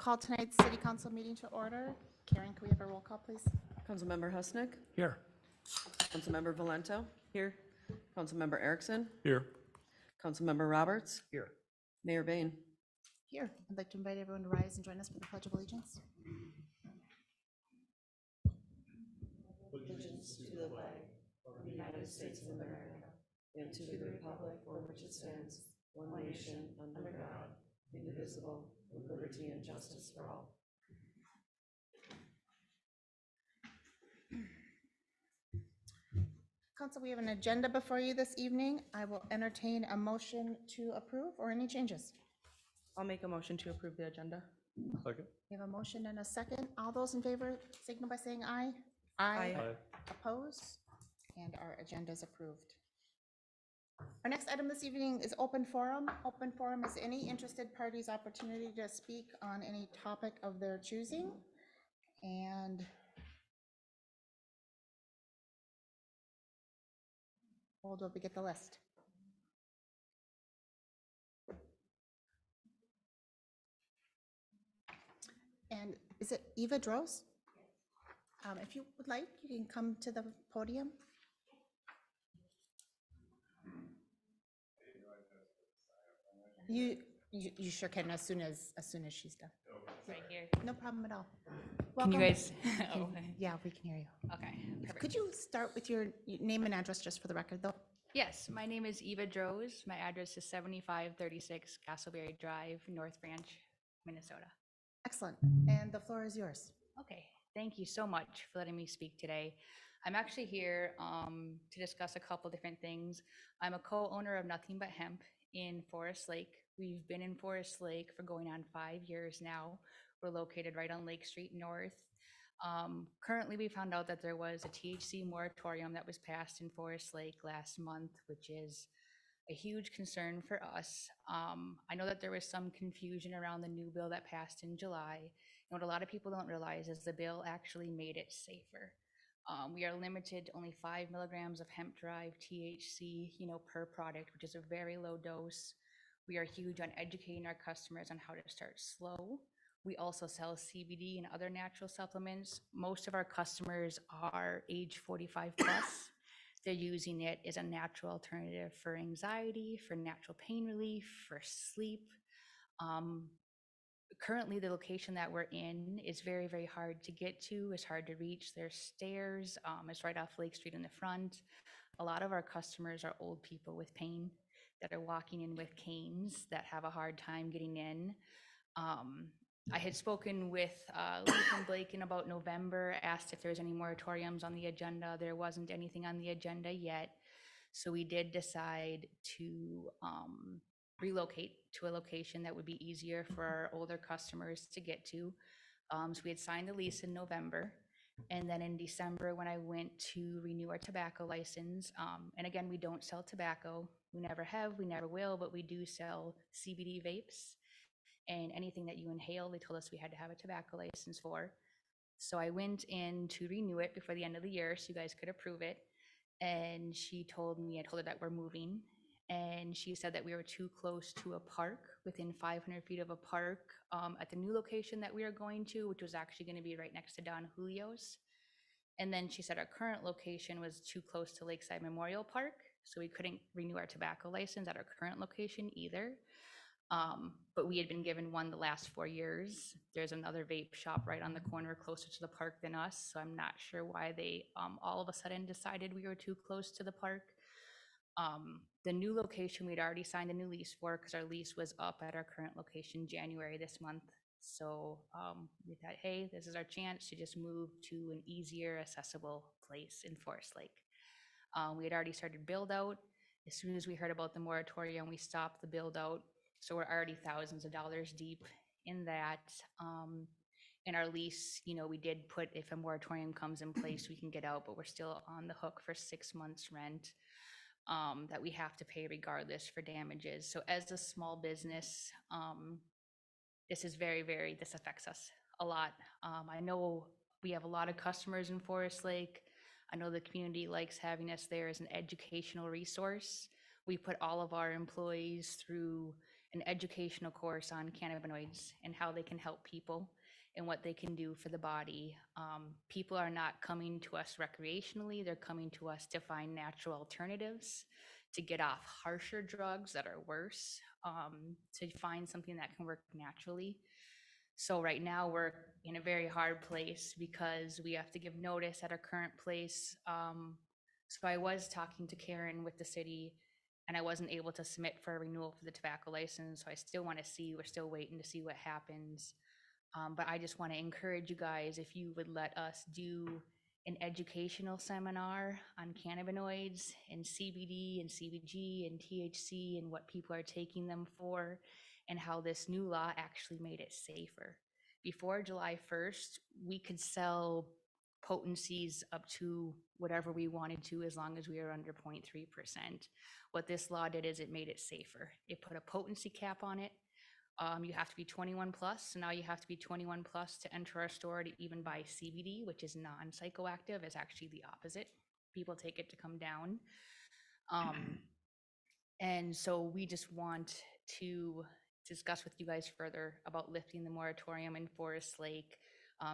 call tonight's city council meeting to order. Karen, can we have a roll call, please? Councilmember Husnick, Here. Councilmember Valento. Here. Councilmember Erickson, Here. Councilmember Roberts, Here. Mayor Bain. Here. I'd like to invite everyone to rise and join us for the Pledge of Allegiance. Allegiance to the flag of the United States of America and to the republic for which it stands, one nation, under God, indivisible, with liberty and justice for all. Council, we have an agenda before you this evening. I will entertain a motion to approve or any changes. I'll make a motion to approve the agenda. Second. We have a motion and a second. All those in favor signal by saying aye. Aye. Oppose? And our agenda is approved. Our next item this evening is open forum. Open forum is any interested party's opportunity to speak on any topic of their choosing. And hold up, we get the list. And is it Eva Droz? If you would like, you can come to the podium. You sure can as soon as she's done. Right here. No problem at all. Can you Welcome. guys? Can- Oh, Yeah, we can hear you. okay. Perfect. Could you start with your name and address just for the record, though? Yes, my name is Eva Droz. My address is 7536 Castleberry Drive, North Branch, Minnesota. Excellent. And the floor is yours. Okay, thank you so much for letting me speak today. I'm actually here to discuss a couple different things. I'm a co-owner of Nothing But Hemp in Forest Lake. We've been in Forest Lake for going on 5 years now. We're located right on Lake Street North. Currently, we found out that there was a THC moratorium that was passed in Forest Lake last month, which is a huge concern for us. I know that there was some confusion around the new bill that passed in July. And what a lot of people don't realize is the bill actually made it safer. We are limited to only 5 milligrams of hemp-derived THC, per product, which is a very low dose. We are huge on educating our customers on how to start slow. We also sell CBD and other natural supplements. Most of our customers are age 45 plus. They're using it as a natural alternative for anxiety, for natural pain relief, for sleep. Currently, the location that we're in is very, very hard to get to. It's hard to reach. There's stairs. It's right off Lake Street in the front. A lot of our customers are old people with pain that are walking in with canes that have a hard time getting in. I had spoken with Lincoln Blake in about November, asked if there was any moratoriums on the agenda. There wasn't anything on the agenda yet. So we did decide to relocate to a location that would be easier for our older customers to get to. So we had signed the lease in November. And then in December, when I went to renew our tobacco license, and again, we don't sell tobacco. We never have, we never will, but we do sell CBD vapes. And anything that you inhale, they told us we had to have a tobacco license for. So I went in to renew it before the end of the year so you guys could approve it. And I told her that we're moving. And she said that we were too close to a park, within 500 feet of a park at the new location that we are going to, which was actually going to be right next to Don Julio's. And then she said our current location was too close to Lakeside Memorial Park, so we couldn't renew our tobacco license at our current location either. But we had been given one the last 4 years. There's another vape shop right on the corner closer to the park than us, so I'm not sure why they all of a sudden decided we were too close to the park. The new location we'd already signed a new lease for because our lease was up at our current location January this month. So we thought, hey, this is our chance to just move to an easier, accessible place in Forest Lake. We had already started build out. As soon as we heard about the moratorium, we stopped the build out. So we're already thousands of dollars deep in that. In our lease, we did put, if a moratorium comes in place, we can get out, but we're still on the hook for 6 months rent that we have to pay regardless for damages. So as a small business, this is this affects us a lot. I know we have a lot of customers in Forest Lake. I know the community likes having us there as an educational resource. We put all of our employees through an educational course on cannabinoids and how they can help people and what they can do for the body. People are not coming to us recreationally, they're coming to us to find natural alternatives, to get off harsher drugs that are worse, to find something that can work naturally. So right now we're in a very hard place because we have to give notice at our current place. So I was talking to Karen with the city and I wasn't able to submit for a renewal for the tobacco license. So I still want to see, we're still waiting to see what happens. But I just want to encourage you guys, if you would let us do an educational seminar on cannabinoids and CBD and CBG and THC and what people are taking them for and how this new law actually made it safer. Before July 1st, we could sell potencies up to whatever we wanted to as long as we were under 0.3%. What this law did is it made it safer. It put a potency cap on it. You have to be 21 plus, so now you have to be 21 plus to enter our store to even buy CBD, which is non-psychoactive. It's actually the opposite. People take it to come down. And so we just want to discuss with you guys further about lifting the moratorium in Forest Lake.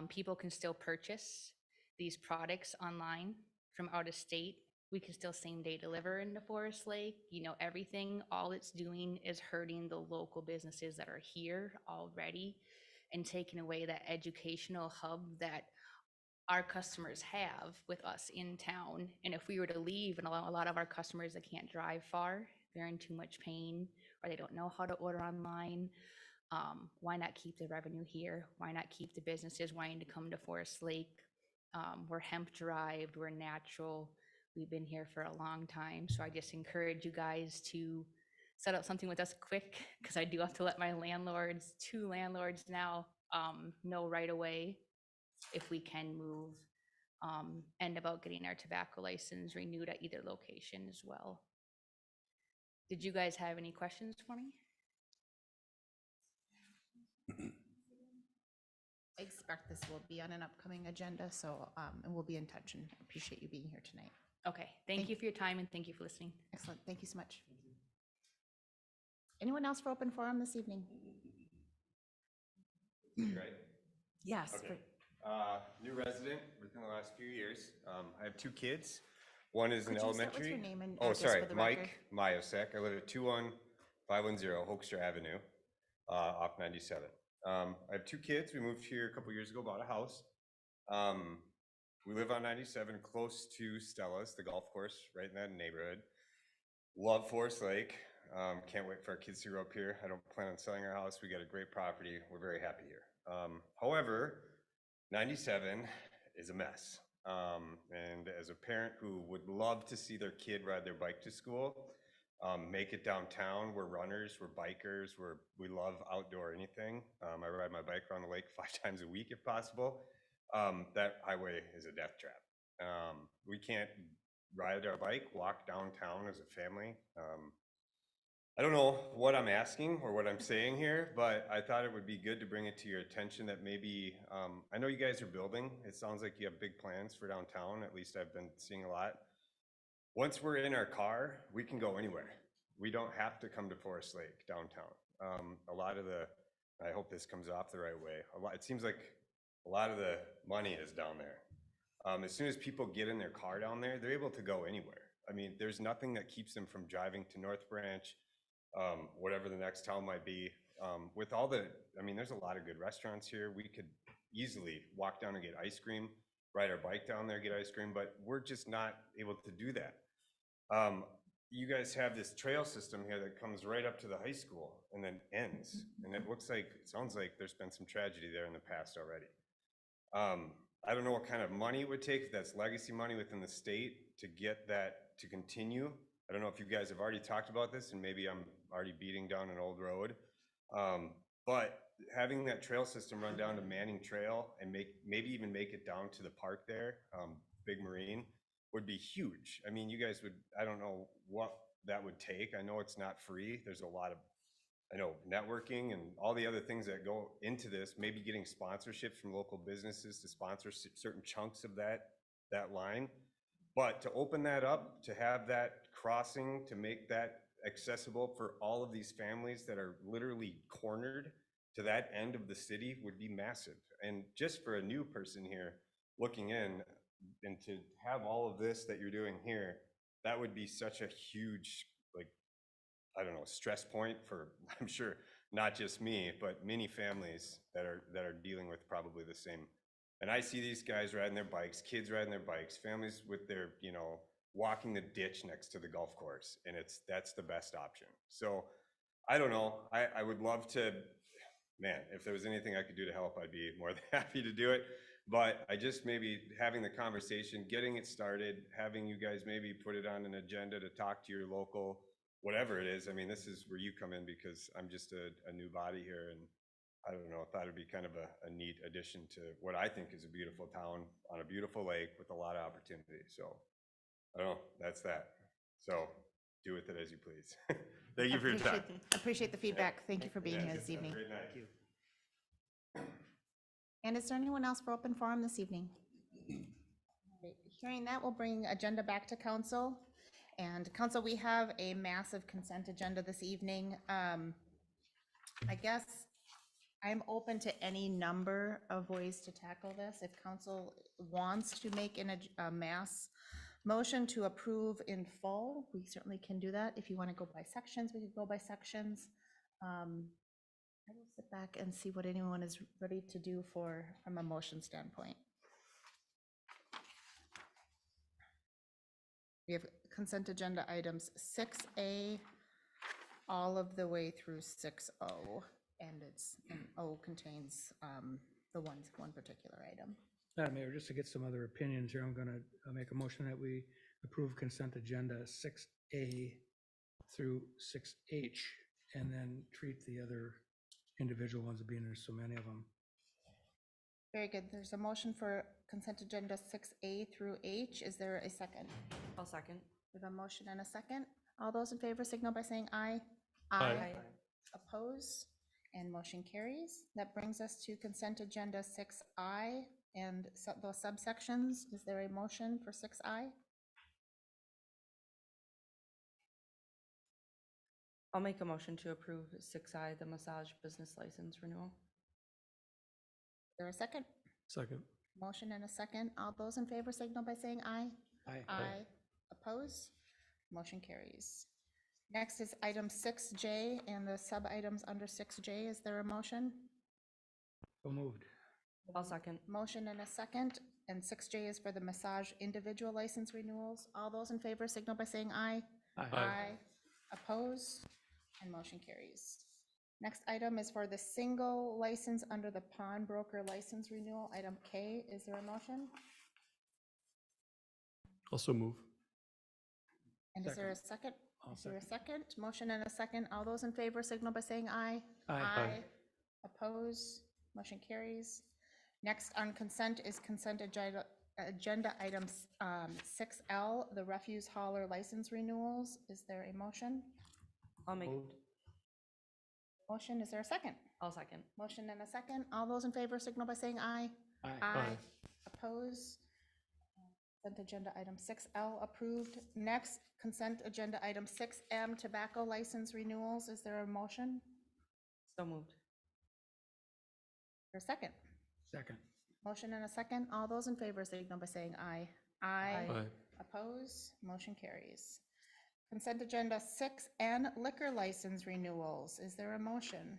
People can still purchase these products online from out of state. We can still same day deliver into Forest Lake. You know, everything, all it's doing is hurting the local businesses that are here already and taking away that educational hub that our customers have with us in town. And if we were to leave, and a lot of our customers that can't drive far, they're in too much pain or they don't know how to order online, why not keep the revenue here? Why not keep the businesses wanting to come to Forest Lake? We're hemp derived, we're natural. We've been here for a long time. So I just encourage you guys to set up something with us quick, because I do have to let my landlords, 2 landlords now, know right away if we can move, and about getting our tobacco license renewed at either location as well. Did you guys have any questions for me? I expect this will be on an upcoming agenda, so, and we'll be in touch, and appreciate you being here tonight. Okay, thank you for your time and thank you for listening. Excellent, thank you so much. Anyone else for open forum this evening? Right? Yes. Okay. New resident within the last few years. I have 2 kids. One is in Could you start with elementary. your name and Oh, address sorry, for the record? Mike Myosek. I live at 21510 Hoekstra Avenue, off 97. I have 2 kids. We moved here a couple years ago, bought a house. We live on 97, close to Stella's, the golf course, right in that neighborhood. Love Forest Lake. Can't wait for our kids to grow up here. I don't plan on selling our house. We got a great property. We're very happy here. However, 97 is a mess. And as a parent who would love to see their kid ride their bike to school, make it downtown, we're runners, we're bikers, we love outdoor anything. I ride my bike around the lake 5 times a week if possible. That highway is a death trap. We can't ride our bike, walk downtown as a family. I don't know what I'm asking or what I'm saying here, but I thought it would be good to bring it to your attention that maybe, I know you guys are building. It sounds like you have big plans for downtown. At least I've been seeing a lot. Once we're in our car, we can go anywhere. We don't have to come to Forest Lake downtown. I hope this comes off the right way. It seems like a lot of the money is down there. As soon as people get in their car down there, they're able to go anywhere. I mean, there's nothing that keeps them from driving to North Branch, whatever the next town might be. There's a lot of good restaurants here. We could easily walk down and get ice cream, ride our bike down there, get ice cream, but we're just not able to do that. You guys have this trail system here that comes right up to the high school and then ends. And it sounds like there's been some tragedy there in the past already. I don't know what kind of money it would take, if that's legacy money within the state, to get that to continue. I don't know if you guys have already talked about this, and maybe I'm already beating down an old road. But having that trail system run down to Manning Trail and maybe even make it down to the park there, Big Marine, would be huge. I mean, you guys would, I don't know what that would take. I know it's not free. There's a lot of, networking and all the other things that go into this, maybe getting sponsorships from local businesses to sponsor certain chunks of that line. But to open that up, to have that crossing, to make that accessible for all of these families that are literally cornered to that end of the city would be massive. And just for a new person here looking in, and to have all of this that you're doing here, that would be such a huge, like, I don't know, stress point for, I'm sure, not just me, but many families that are dealing with probably the same. And I see these guys riding their bikes, kids riding their bikes, families with their, walking the ditch next to the golf course, and that's the best option. So I don't know, I would love to, man, if there was anything I could do to help, I'd be more than happy to do it. But I just maybe having the conversation, getting it started, having you guys maybe put it on an agenda to talk to your local, whatever it is. I mean, this is where you come in because I'm just a new body here, and I don't know, thought it'd be kind of a neat addition to what I think is a beautiful town on a beautiful lake with a lot of opportunity. So I don't know, that's that. So do with it as you please. Thank you for your time. Appreciate the feedback. Thank you for being here this Have a evening. great night. And is there anyone else for open forum this evening? Right, hearing that, we'll bring agenda back to council. And council, we have a massive consent agenda this evening. I guess I'm open to any number of ways to tackle this. If council wants to make a mass motion to approve in full, we certainly can do that. If you want to go by sections, we could go by sections. I will sit back and see what anyone is ready to do from a motion standpoint. We have consent agenda items 6A all of the way through 6O, and O contains the one particular item. Madam Mayor, just to get some other opinions here, I'm going to make a motion that we approve consent agenda 6A through 6H, and then treat the other individual ones, being there's so many of them. Very good. There's a motion for consent agenda 6A through H. Is there a second? I'll second. We have a motion and a second. All those in favor signal by saying aye. Aye. Oppose, and motion carries. That brings us to consent agenda 6I and those subsections. Is there a motion for 6I? I'll make a motion to approve 6I, the massage business license renewal. Is there a second? Second. Motion and a second. All those in favor signal by saying aye. Aye. Oppose? Motion carries. Next is item 6J and the sub-items under 6J. Is there a motion? So moved. I'll second. Motion and a second, and 6J is for the massage individual license renewals. All those in favor signal by saying aye. Aye. Oppose? And motion carries. Next item is for the single license under the pawnbroker license renewal, item K. Is there a motion? Also move. And is there a second? I'll Is there a second? Motion and a second. All those in favor signal by saying aye. Aye. Oppose? Motion carries. Next on consent is consent agenda items 6L, the refuse hauler license renewals. Is there a motion? I'll make, Motion, is there a second? I'll second. Motion and a second. All those in favor signal by saying aye. Aye. Oppose? Consent agenda item 6L approved. Next, consent agenda item 6M, tobacco license renewals. Is there a motion? So moved. Or a second? Second. Motion and a second. All those in favor signal by saying aye. Aye. Aye. Oppose? Motion carries. Consent agenda 6N, liquor license renewals. Is there a motion?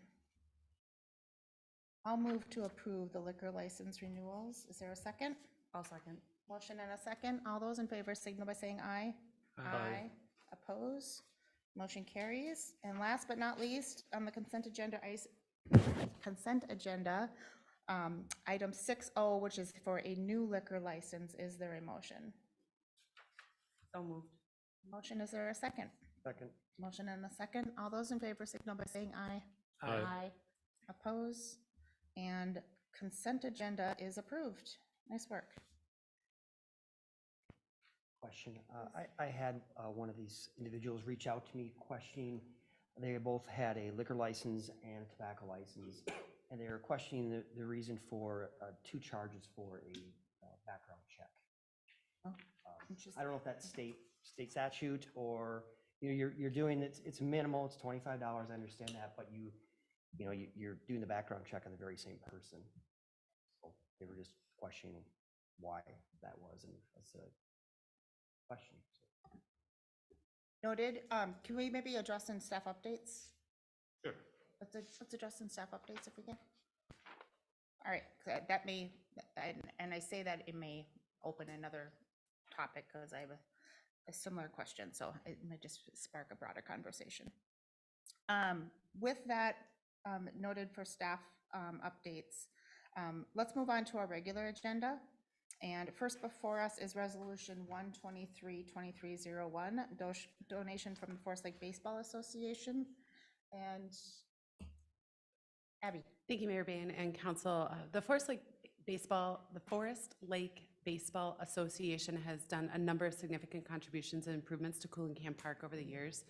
I'll move to approve the liquor license renewals. Is there a second? I'll second. Motion and a second. All those in favor signal by saying aye. Aye. Oppose? Motion carries. And last but not least, on the consent agenda, item 6O, which is for a new liquor license. Is there a motion? So moved. Motion, is there a second? Second. Motion and a second. All those in favor signal by saying aye. Aye. Oppose? And consent agenda is approved. Nice work. Question. I had one of these individuals reach out to me questioning, they both had a liquor license and a tobacco license, and they were questioning the reason for 2 charges for a background check. Oh, I don't know if that's state statute or you're doing, it's minimal, it's $25, I understand that, but you're doing the background check on the very same person. So they were just questioning why that was, and that's a question. Noted. Can we maybe address in staff updates? Sure. Let's address in staff updates if we can. All right, 'cause that may, and I say that it may open another topic because I have a similar question, so it might just spark a broader conversation. With that noted for staff updates, let's move on to our regular agenda. And first before us is Resolution 123-2301, donation from the Forest Lake Baseball Association. And Abby. Thank you, Mayor Bain and Council. The Forest Lake Baseball Association has done a number of significant contributions and improvements to Coolan Park over the years.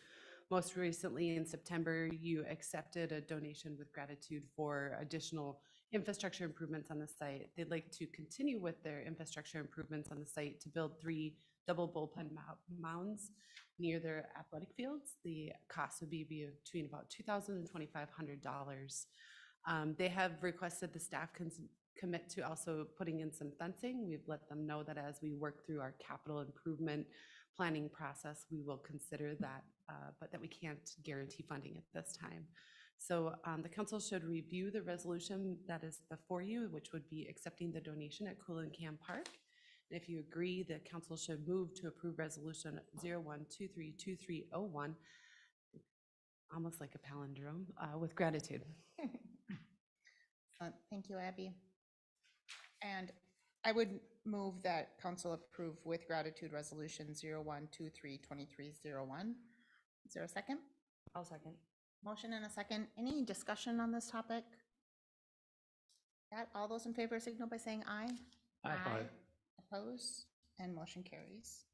Most recently, in September, you accepted a donation with gratitude for additional infrastructure improvements on the site. They'd like to continue with their infrastructure improvements on the site to build 3 double bullpen mounds near their athletic fields. The cost would be between about $2,000 and $2,500. They have requested the staff commit to also putting in some fencing. We've let them know that as we work through our capital improvement planning process, we will consider that, but that we can't guarantee funding at this time. So the council should review the resolution that is before you, which would be accepting the donation at Coolan Park. And if you agree, the council should move to approve resolution 01232301, almost like a palindrome, with gratitude. Thank you, Abby. And I would move that council approve with gratitude resolution 01232301. Is there a second? I'll second. Motion and a second. Any discussion on this topic? That, all those in favor signal by saying aye. Aye. Opposed, and motion carries.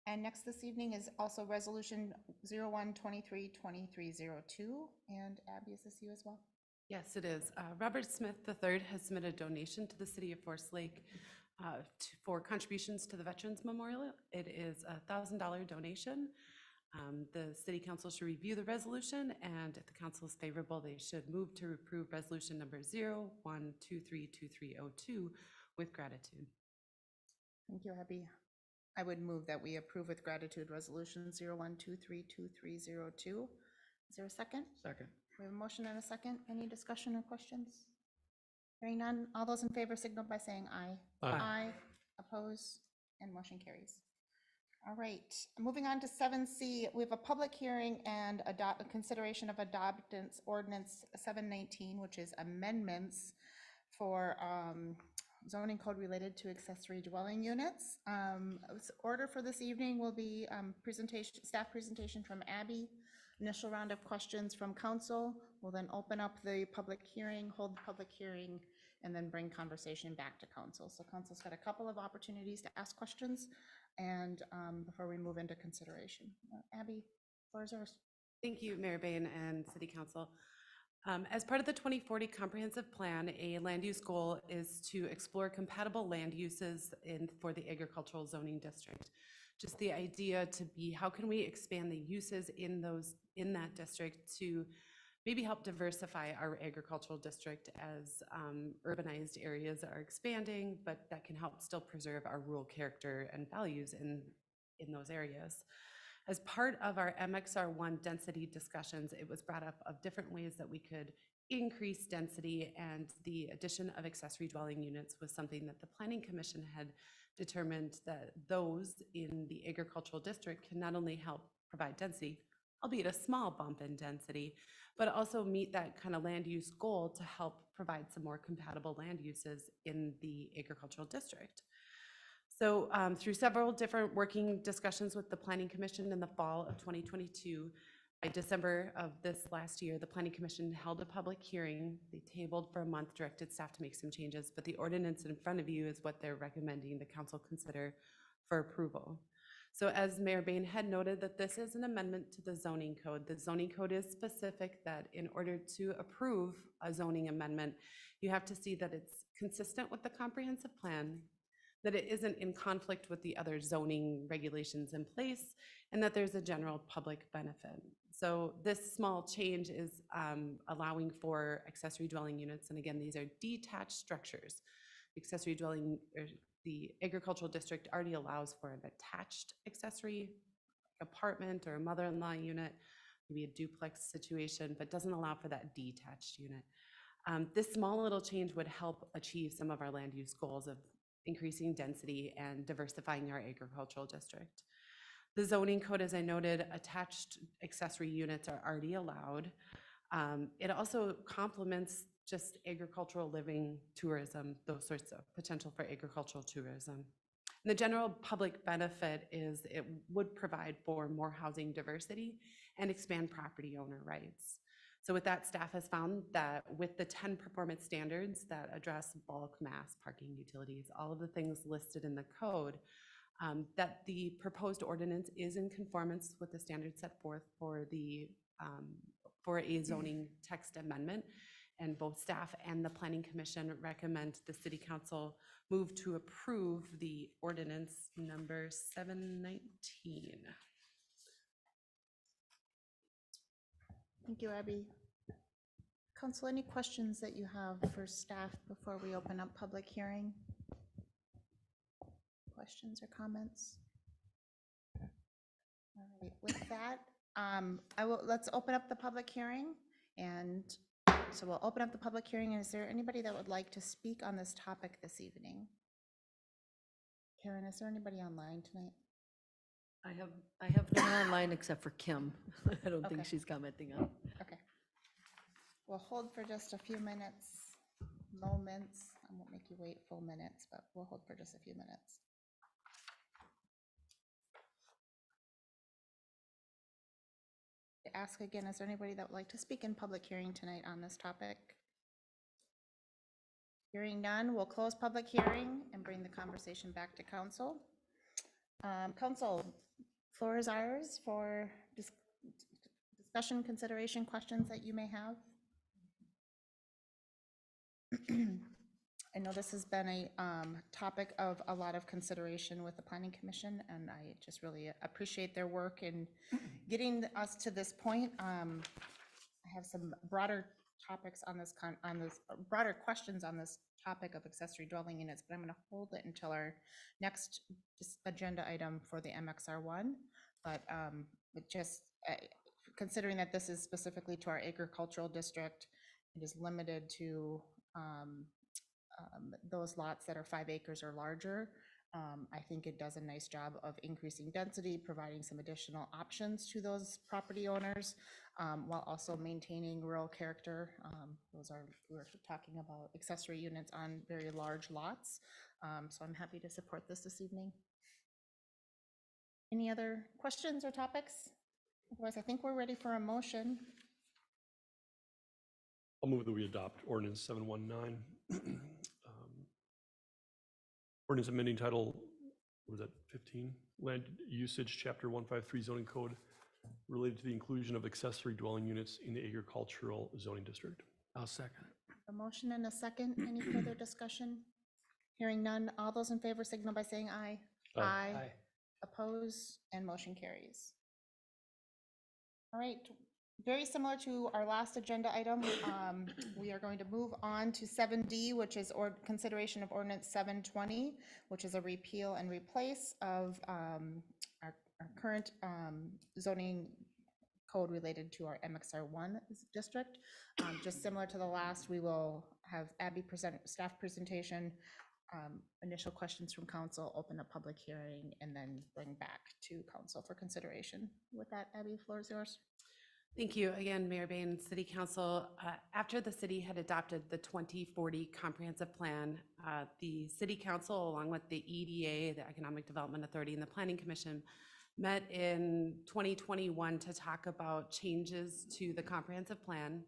And next this evening is also resolution 01232302. And Abby, is this you as well? Yes, it is. Robert Smith III has submitted a donation to the city of Forest Lake for contributions to the Veterans Memorial. It is a $1,000 donation. The city council should review the resolution, and if the council is favorable, they should move to approve resolution number 01232302 with gratitude. Thank you, Abby. I would move that we approve with gratitude resolution 01232302. Is there a second? Second. We have a motion and a second. Any discussion or questions? Hearing none. All those in favor signal by saying aye. Aye. Oppose, and motion carries. All right, moving on to 7C, we have a public hearing and a consideration of adoptance ordinance 719, which is amendments for zoning code related to accessory dwelling units. Order for this evening will be staff presentation from Abby, initial round of questions from council. We'll then open up the public hearing, hold the public hearing, and then bring conversation back to council. So council's got a couple of opportunities to ask questions and before we move into consideration. Abby, floor is yours. Thank you, Mayor Bain and City Council. As part of the 2040 Comprehensive Plan, a land use goal is to explore compatible land uses for the agricultural zoning district. Just the idea to be, how can we expand the uses in that district to maybe help diversify our agricultural district as urbanized areas are expanding, but that can help still preserve our rural character and values in those areas. As part of our MXR1 density discussions, it was brought up of different ways that we could increase density, and the addition of accessory dwelling units was something that the Planning Commission had determined that those in the agricultural district can not only help provide density, albeit a small bump in density, but also meet that kind of land use goal to help provide some more compatible land uses in the agricultural district. So through several different working discussions with the Planning Commission in the fall of 2022, by December of this last year, the Planning Commission held a public hearing. They tabled for a month, directed staff to make some changes, but the ordinance in front of you is what they're recommending the council consider for approval. So as Mayor Bain had noted, that this is an amendment to the zoning code. The zoning code is specific that in order to approve a zoning amendment, you have to see that it's consistent with the comprehensive plan, that it isn't in conflict with the other zoning regulations in place, and that there's a general public benefit. So this small change is allowing for accessory dwelling units, and again, these are detached structures. Accessory dwelling, or the agricultural district already allows for an attached accessory apartment or a mother-in-law unit, maybe a duplex situation, but doesn't allow for that detached unit. This small little change would help achieve some of our land use goals of increasing density and diversifying our agricultural district. The zoning code, as I noted, attached accessory units are already allowed. It also complements just agricultural living, tourism, those sorts of potential for agricultural tourism. And the general public benefit is it would provide for more housing diversity and expand property owner rights. So with that, staff has found that with the 10 performance standards that address bulk, mass, parking, utilities, all of the things listed in the code, that the proposed ordinance is in conformance with the standards set forth for the for a zoning text amendment. And both staff and the Planning Commission recommend the City Council move to approve the ordinance number 719. Thank you, Abby. Council, any questions that you have for staff before we open up public hearing? Questions or comments? All right, with that, let's open up the public hearing. And so we'll open up the public hearing. Is there anybody that would like to speak on this topic this evening? Karen, is there anybody online tonight? I have no one online except for Kim. I don't think Okay. she's commenting on. Okay. We'll hold for just a few moments. I won't make you wait full minutes, but we'll hold for just a few minutes. To ask again, is there anybody that would like to speak in public hearing tonight on this topic? Hearing none, we'll close public hearing and bring the conversation back to council. Council, floor is ours for discussion, consideration, questions that you may have. I know this has been a topic of a lot of consideration with the Planning Commission, and I just really appreciate their work in getting us to this point. I have some broader topics on this, broader questions on this topic of accessory dwelling units, but I'm going to hold it until our next agenda item for the MXR1. But considering that this is specifically to our agricultural district, it is limited to those lots that are 5 acres or larger. I think it does a nice job of increasing density, providing some additional options to those property owners, while also maintaining rural character. We're talking about accessory units on very large lots. So I'm happy to support this evening. Any other questions or topics? Otherwise, I think we're ready for a motion. I'll move that we adopt ordinance 719. Ordinance amending title, what was that, 15? Land Usage, Chapter 153 zoning code related to the inclusion of accessory dwelling units in the agricultural zoning district. I'll second it. A motion and a second. Any further discussion? Hearing none. All those in favor signal by saying aye. Aye. Aye. Oppose, and motion carries. All right, very similar to our last agenda item, we are going to move on to 7D, which is consideration of ordinance 720, which is a repeal and replace of our current zoning code related to our MXR1 district. Just similar to the last, we will have Abby present staff presentation, initial questions from council, open a public hearing, and then bring back to council for consideration. With that, Abby, the floor is yours. Thank you again, Mayor Bain, City Council. After the city had adopted the 2040 comprehensive plan, the City Council, along with the EDA, the Economic Development Authority, and the Planning Commission, met in 2021 to talk about changes to the comprehensive plan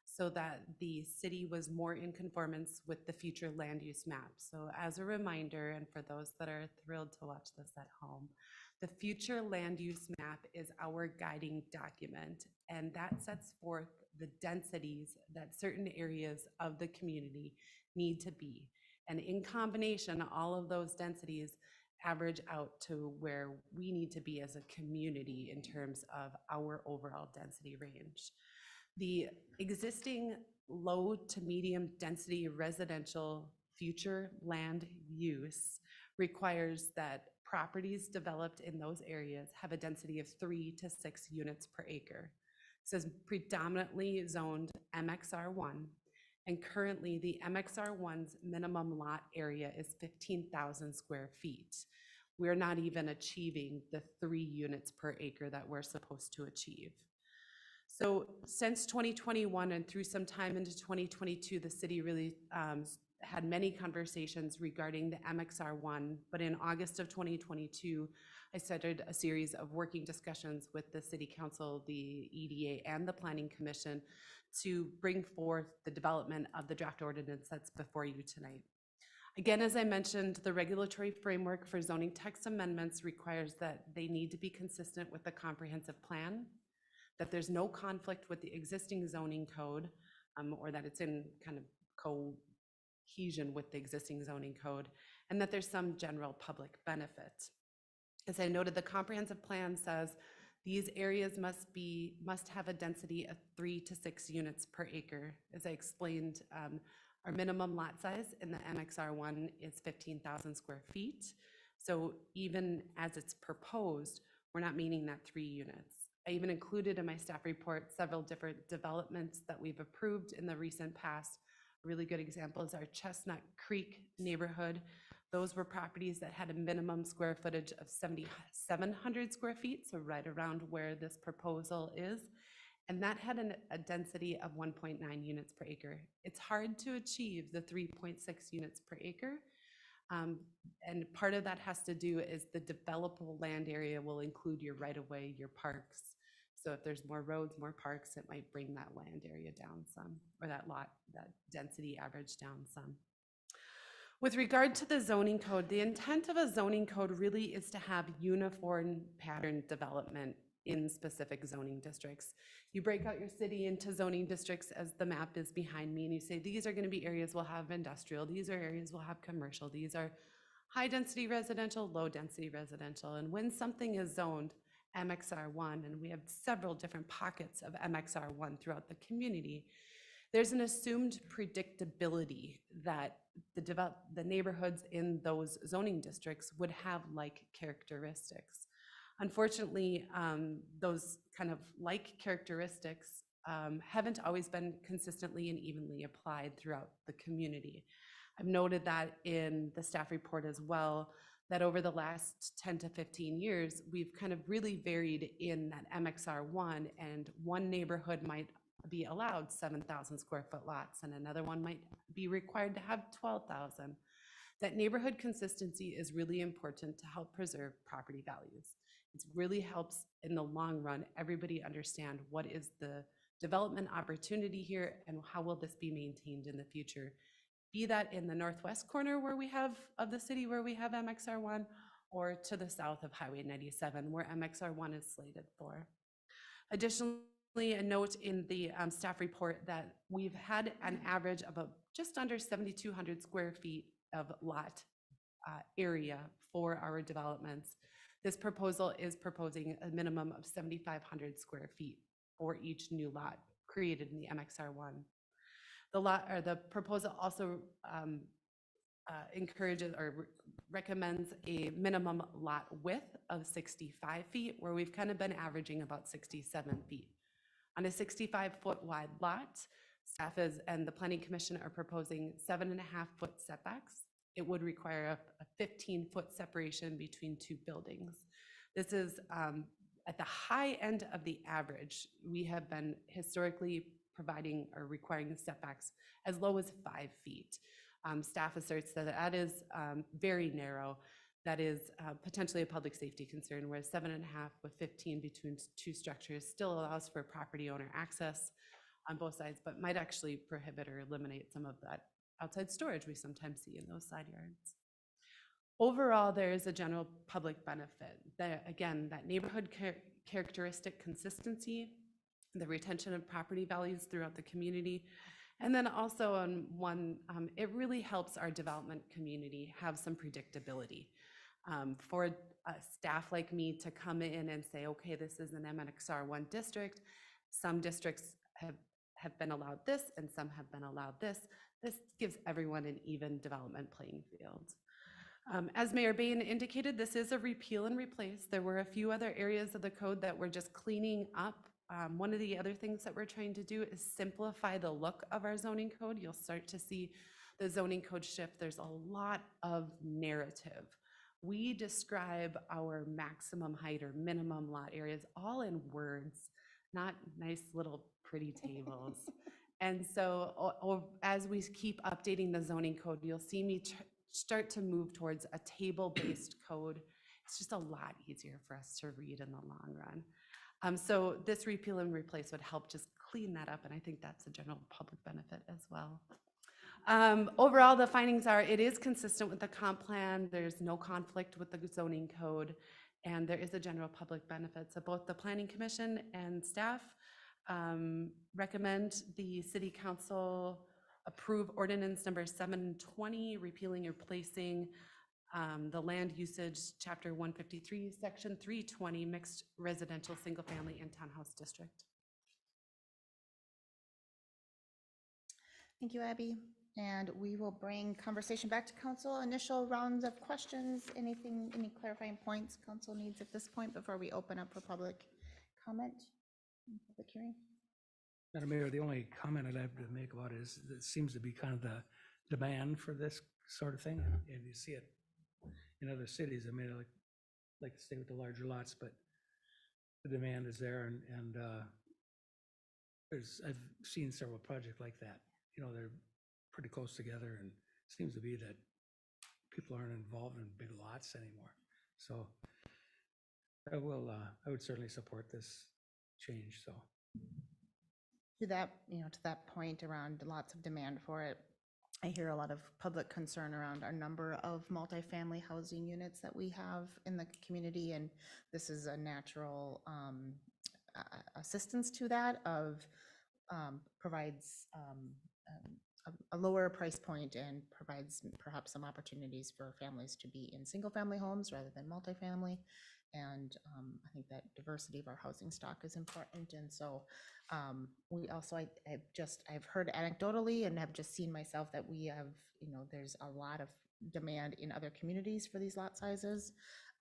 so that the city was more in conformance with the future land use map. So as a reminder, and for those that are thrilled to watch this at home, the future land use map is our guiding document, and that sets forth the densities that certain areas of the community need to be. And in combination, all of those densities average out to where we need to be as a community in terms of our overall density range. The existing low to medium density residential future land use requires that properties developed in those areas have a density of 3 to 6 units per acre. This is predominantly zoned MXR1, and currently the MXR1's minimum lot area is 15,000 square feet. We're not even achieving the 3 units per acre that we're supposed to achieve. So since 2021 and through some time into 2022, the city really had many conversations regarding the MXR1, but in August of 2022, I started a series of working discussions with the City Council, the EDA, and the Planning Commission to bring forth the development of the draft ordinance that's before you tonight. Again, as I mentioned, the regulatory framework for zoning text amendments requires that they need to be consistent with the comprehensive plan, that there's no conflict with the existing zoning code, or that it's in kind of cohesion with the existing zoning code, and that there's some general public benefit. As I noted, the comprehensive plan says these areas must have a density of 3 to 6 units per acre. As I explained, our minimum lot size in the MXR1 is 15,000 square feet. So even as it's proposed, we're not meeting that 3 units. I even included in my staff report several different developments that we've approved in the recent past. A really good example is our Chestnut Creek neighborhood. Those were properties that had a minimum square footage of 7,700 square feet, so right around where this proposal is. And that had a density of 1.9 units per acre. It's hard to achieve the 3.6 units per acre. And part of that has to do is the developable land area will include your right-of-way, your parks. So if there's more roads, more parks, it might bring that land area down some, or that density average down some. With regard to the zoning code, the intent of a zoning code really is to have uniform pattern development in specific zoning districts. You break out your city into zoning districts as the map is behind me, and you say, these are going to be areas we'll have industrial, these are areas we'll have commercial, these are high density residential, low density residential. And when something is zoned MXR1, and we have several different pockets of MXR1 throughout the community, there's an assumed predictability that the neighborhoods in those zoning districts would have like characteristics. Unfortunately, those kind of like characteristics haven't always been consistently and evenly applied throughout the community. I've noted that in the staff report as well, that over the last 10 to 15 years, we've kind of really varied in that MXR1, and one neighborhood might be allowed 7,000 square foot lots, and another one might be required to have 12,000. That neighborhood consistency is really important to help preserve property values. It really helps in the long run, everybody understand what is the development opportunity here and how will this be maintained in the future. Be that in the northwest corner where we have of the city where we have MXR1, or to the south of Highway 97 where MXR1 is slated for. Additionally, a note in the staff report that we've had an average of just under 7,200 square feet of lot area for our developments. This proposal is proposing a minimum of 7,500 square feet for each new lot created in the MXR1. The proposal also encourages or recommends a minimum lot width of 65 feet, where we've kind of been averaging about 67 feet. On a 65-foot wide lot, staff and the Planning Commission are proposing 7.5-foot setbacks. It would require a 15-foot separation between two buildings. This is at the high end of the average. We have been historically providing or requiring setbacks as low as 5 feet. Staff asserts that that is very narrow. That is potentially a public safety concern, whereas 7.5 with 15 between two structures still allows for property owner access on both sides, but might actually prohibit or eliminate some of that outside storage we sometimes see in those side yards. Overall, there is a general public benefit. Again, that neighborhood characteristic consistency, the retention of property values throughout the community, And then also on one, it really helps our development community have some predictability. For staff like me to come in and say, okay, this is an MNXR1 district. Some districts have been allowed this and some have been allowed this. This gives everyone an even development playing field. As Mayor Bain indicated, this is a repeal and replace. There were a few other areas of the code that we're just cleaning up. One of the other things that we're trying to do is simplify the look of our zoning code. You'll start to see the zoning code shift. There's a lot of narrative. We describe our maximum height or minimum lot areas all in words, not nice little pretty tables. And so as we keep updating the zoning code, you'll see me start to move towards a table-based code. It's just a lot easier for us to read in the long run. So this repeal and replace would help just clean that up, and I think that's a general public benefit as well. Overall, the findings are it is consistent with the comp plan. There's no conflict with the zoning code, and there is a general public benefit. So both the Planning Commission and staff recommend the City Council approve ordinance number 720, repealing and replacing the land usage chapter 153, section 320, mixed residential, single family and townhouse district. Thank you, Abby. And we will bring conversation back to council. Initial rounds of questions, anything, any clarifying points council needs at this point before we open up for public comment and public hearing? Madam Mayor, the only comment I'd have to make about it is it seems to be kind of the demand for this sort of thing, and you see it in other cities. I mean, I like to stay with the larger lots, but the demand is there, and I've seen several projects like that. You know, they're pretty close together, and it seems to be that people aren't involved in big lots anymore. So I would certainly support this change. So To that, to that point around lots of demand for it, I hear a lot of public concern around our number of multifamily housing units that we have in the community, and this is a natural assistance to that provides a lower price point and provides perhaps some opportunities for families to be in single family homes rather than multifamily. And I think that diversity of our housing stock is important. And so we also, I've heard anecdotally and have just seen myself that we have, there's a lot of demand in other communities for these lot sizes.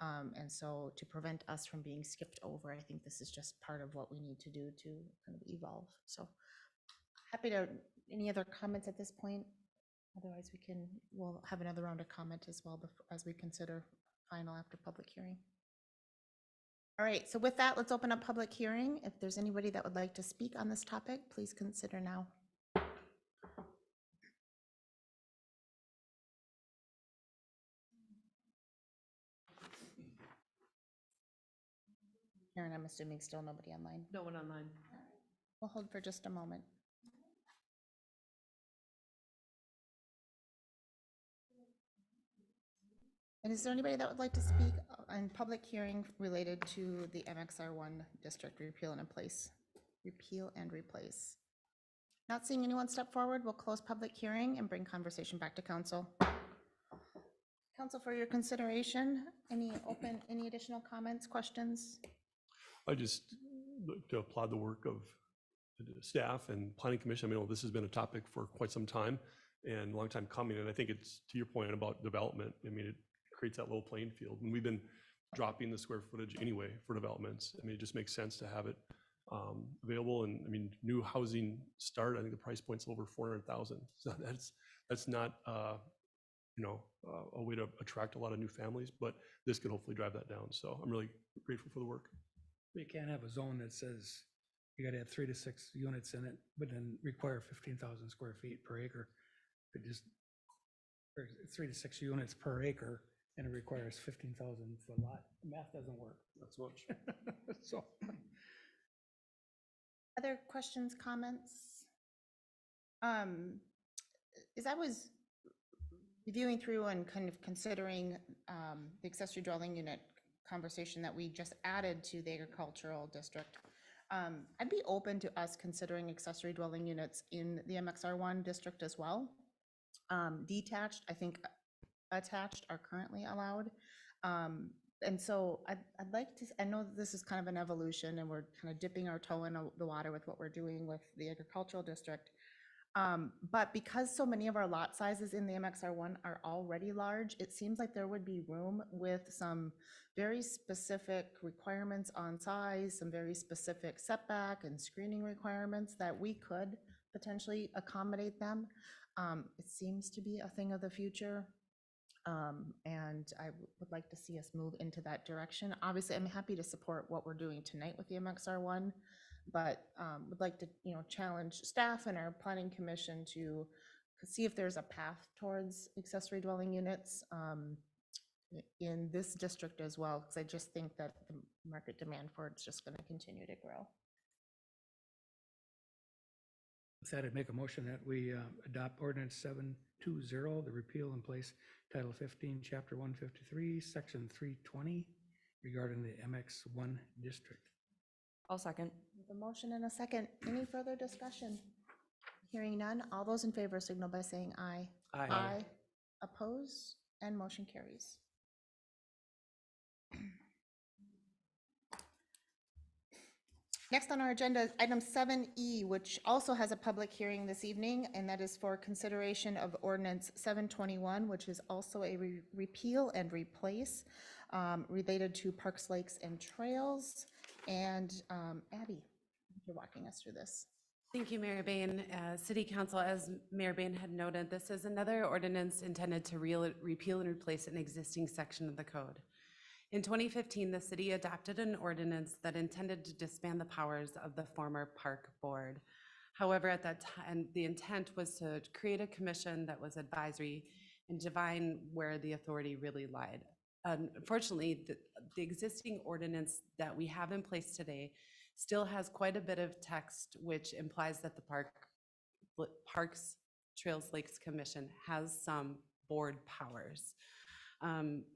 And so to prevent us from being skipped over, I think this is just part of what we need to do to kind of evolve. So happy to, any other comments at this point? Otherwise we'll have another round of comment as well as we consider final after public hearing. All right, so with that, let's open up public hearing. If there's anybody that would like to speak on this topic, please consider now. Karen, I'm assuming still nobody online. No one online. We'll hold for just a moment. And is there anybody that would like to speak on public hearing related to the MXR1 district repeal and replace? Not seeing anyone step forward, we'll close public hearing and bring conversation back to council. Council, for your consideration, any additional comments, questions? I just like to applaud the work of the staff and Planning Commission. I mean, this has been a topic for quite some time and a long time coming. And I think it's to your point about development. I mean, it creates that level playing field. And we've been dropping the square footage anyway for developments. I mean, it just makes sense to have it available. And I mean, new housing start, I think the price point's over 400,000. So that's not, a way to attract a lot of new families, but this could hopefully drive that down. So I'm really grateful for the work. we can't have a zone that says you gotta have 3 to 6 units in it, but then require 15,000 square feet per acre. It just, or 3 to 6 units per acre, and it requires 15,000 for a lot. Math doesn't work. That's much. So, Other questions, comments? As I was reviewing through and kind of considering the accessory dwelling unit conversation that we just added to the agricultural district, I'd be open to us considering accessory dwelling units in the MXR1 district as well. Detached, I think attached are currently allowed. And so I'd like to, I know that this is kind of an evolution and we're kind of dipping our toe in the water with what we're doing with the agricultural district. But because so many of our lot sizes in the MXR1 are already large, it seems like there would be room with some very specific requirements on size, some very specific setback and screening requirements that we could potentially accommodate them. It seems to be a thing of the future. And I would like to see us move into that direction. Obviously, I'm happy to support what we're doing tonight with the MXR1, but would like to, challenge staff and our planning commission to see if there's a path towards accessory dwelling units in this district as well, because I just think that the market demand for it's just going to continue to grow. With that, I'd make a motion that we adopt ordinance 720, the repeal and place Title 15, Chapter 153, Section 320 regarding the MX1 district. I'll second. The motion and a second. Any further discussion? Hearing none. All those in favor signal by saying aye. Aye. Oppose, and motion carries. Next on our agenda is item 7E, which also has a public hearing this evening, and that is for consideration of ordinance 721, which is also a repeal and replace related to parks, lakes, and trails. And Abby, you're walking us through this. Thank you, Mayor Bain. City Council, as Mayor Bain had noted, this is another ordinance intended to repeal and replace an existing section of the code. In 2015, the city adopted an ordinance that intended to disband the powers of the former park board. However, at that time, the intent was to create a commission that was advisory and define where the authority really lied. Unfortunately, the existing ordinance that we have in place today still has quite a bit of text which implies that the Parks, Trails, Lakes Commission has some board powers.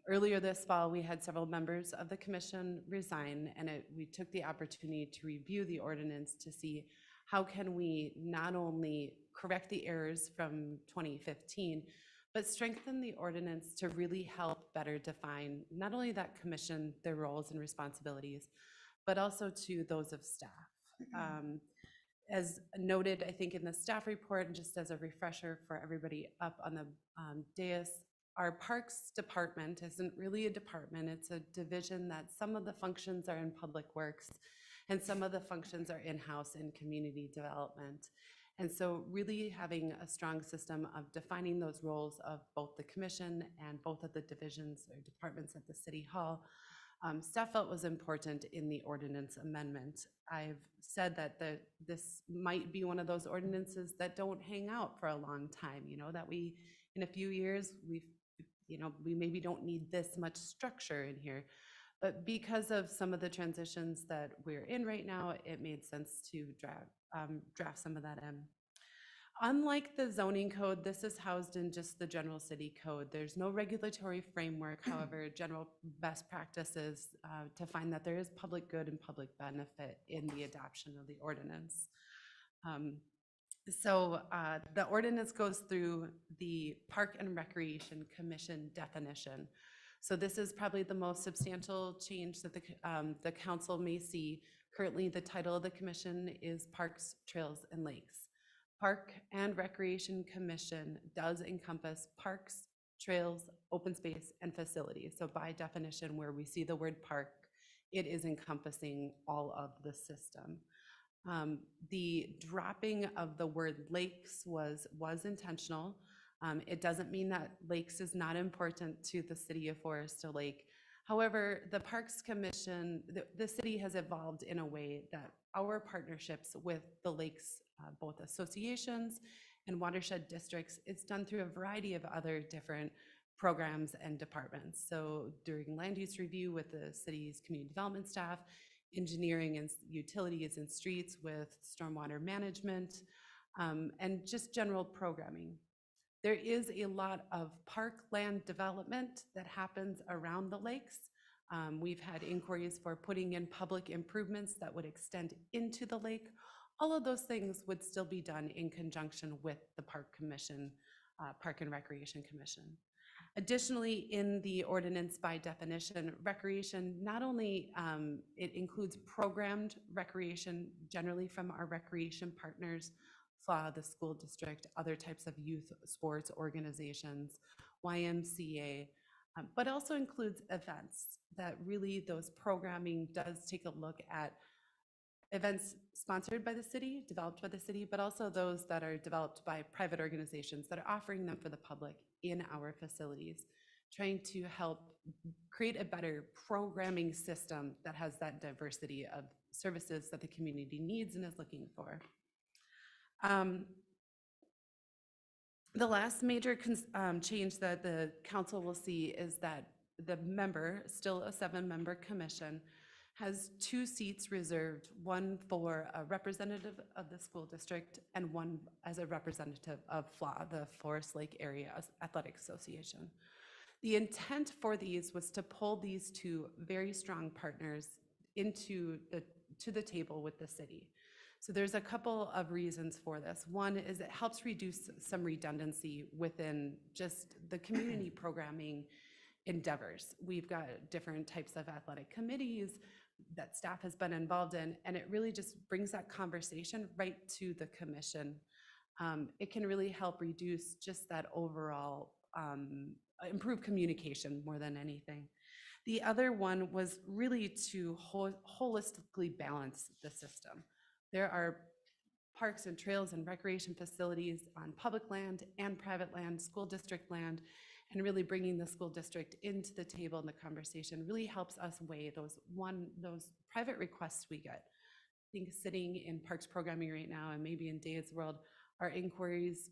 Earlier this fall, we had several members of the commission resign, and we took the opportunity to review the ordinance to see how can we not only correct the errors from 2015, but strengthen the ordinance to really help better define not only that commission, their roles and responsibilities, but also to those of staff. As noted, I think in the staff report, and just as a refresher for everybody up on the dais, our Parks Department isn't really a department, it's a division that some of the functions are in Public Works and some of the functions are in-house in community development. And so really having a strong system of defining those roles of both the commission and both of the divisions or departments at the City Hall, staff felt was important in the ordinance amendment. I've said that this might be one of those ordinances that don't hang out for a long time, that we, in a few years, we maybe don't need this much structure in here. But because of some of the transitions that we're in right now, it made sense to draft some of that in. Unlike the zoning code, this is housed in just the general city code. There's no regulatory framework. However, general best practices to find that there is public good and public benefit in the adoption of the ordinance. So the ordinance goes through the Park and Recreation Commission definition. So this is probably the most substantial change that the council may see. Currently, the title of the commission is Parks, Trails, and Lakes. Park and Recreation Commission does encompass parks, trails, open space, and facilities. So by definition, where we see the word park, it is encompassing all of the system. The dropping of the word lakes was intentional. It doesn't mean that lakes is not important to the city of Forest Lake. However, the Parks Commission, the city has evolved in a way that our partnerships with the lakes, both associations and watershed districts, it's done through a variety of other different programs and departments. So during land use review with the city's community development staff, engineering and utilities and streets with stormwater management, and just general programming. There is a lot of park land development that happens around the lakes. We've had inquiries for putting in public improvements that would extend into the lake. All of those things would still be done in conjunction with the Park Commission, Park and Recreation Commission. Additionally, in the ordinance by definition, recreation, not only it includes programmed recreation generally from our recreation partners, FLA, the school district, other types of youth sports organizations, YMCA, but also includes events that really those programming does take a look at events sponsored by the city, developed by the city, but also those that are developed by private organizations that are offering them for the public in our facilities, trying to help create a better programming system that has that diversity of services that the community needs and is looking for. The last major change that the council will see is that the member, still a 7-member commission, has 2 seats reserved, one for a representative of the school district and one as a representative of FLA, the Forest Lake Area Athletic Association. The intent for these was to pull these 2 very strong partners to the table with the city. So there's a couple of reasons for this. One is it helps reduce some redundancy within just the community programming endeavors. We've got different types of athletic committees that staff has been involved in, and it really just brings that conversation right to the commission. It can really help reduce just that overall, improve communication more than anything. The other one was really to holistically balance the system. There are parks and trails and recreation facilities on public land and private land, school district land, and really bringing the school district into the table in the conversation really helps us weigh those private requests we get. I think sitting in parks programming right now and maybe in Dave's world are inquiries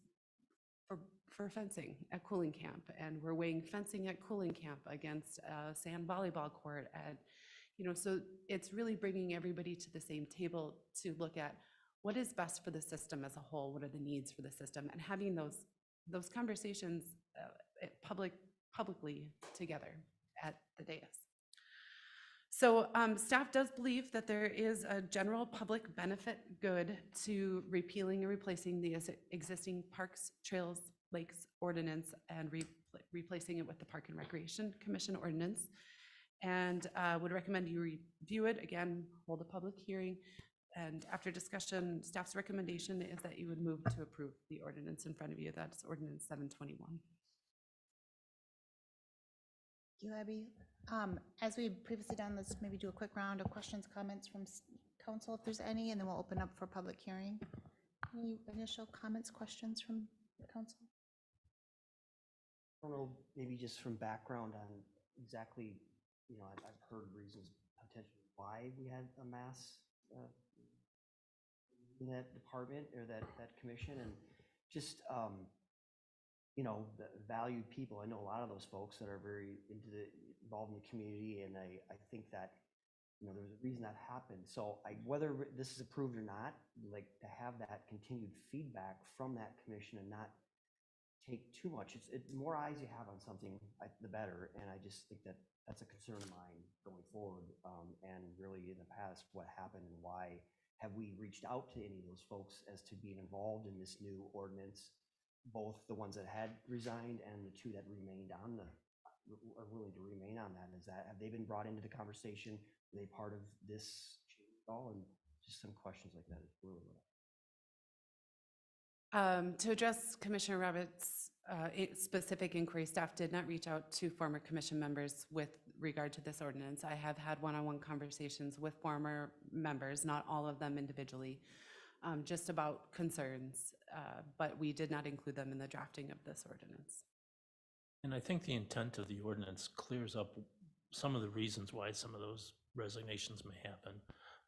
for fencing at Cooling Camp, and we're weighing fencing at Cooling Camp against a sand volleyball court at, so it's really bringing everybody to the same table to look at what is best for the system as a whole, what are the needs for the system, and having those conversations publicly together at the dais. So staff does believe that there is a general public benefit good to repealing and replacing the existing parks, trails, lakes ordinance and replacing it with the Park and Recreation Commission ordinance, and would recommend you review it again, hold a public hearing, and after discussion, staff's recommendation is that you would move to approve the ordinance in front of you. That's ordinance 721. Thank you, Abby. As we've previously done, let's maybe do a quick round of questions, comments from council if there's any, and then we'll open up for public hearing. Any initial comments, questions from council? I don't know, maybe just from background on exactly, I've heard reasons potentially why we had a mass in that department or that commission, and just the valued people. I know a lot of those folks that are very involved in the community, and I think that there was a reason that happened. So whether this is approved or not, like to have that continued feedback from that commission and not take too much. It's more eyes you have on something, the better. And I just think that that's a concern of mine going forward. And really in the past, what happened and why have we reached out to any of those folks as to being involved in this new ordinance? Both the ones that had resigned and the 2 that remained are willing to remain on that. Have they been brought into the conversation? Are they part of this change at all? And just some questions like that is really what To address Commissioner Roberts' specific inquiry, staff did not reach out to former commission members with regard to this ordinance. I have had one-on-one conversations with former members, not all of them individually, just about concerns, but we did not include them in the drafting of this ordinance. And I think the intent of the ordinance clears up some of the reasons why some of those resignations may happen.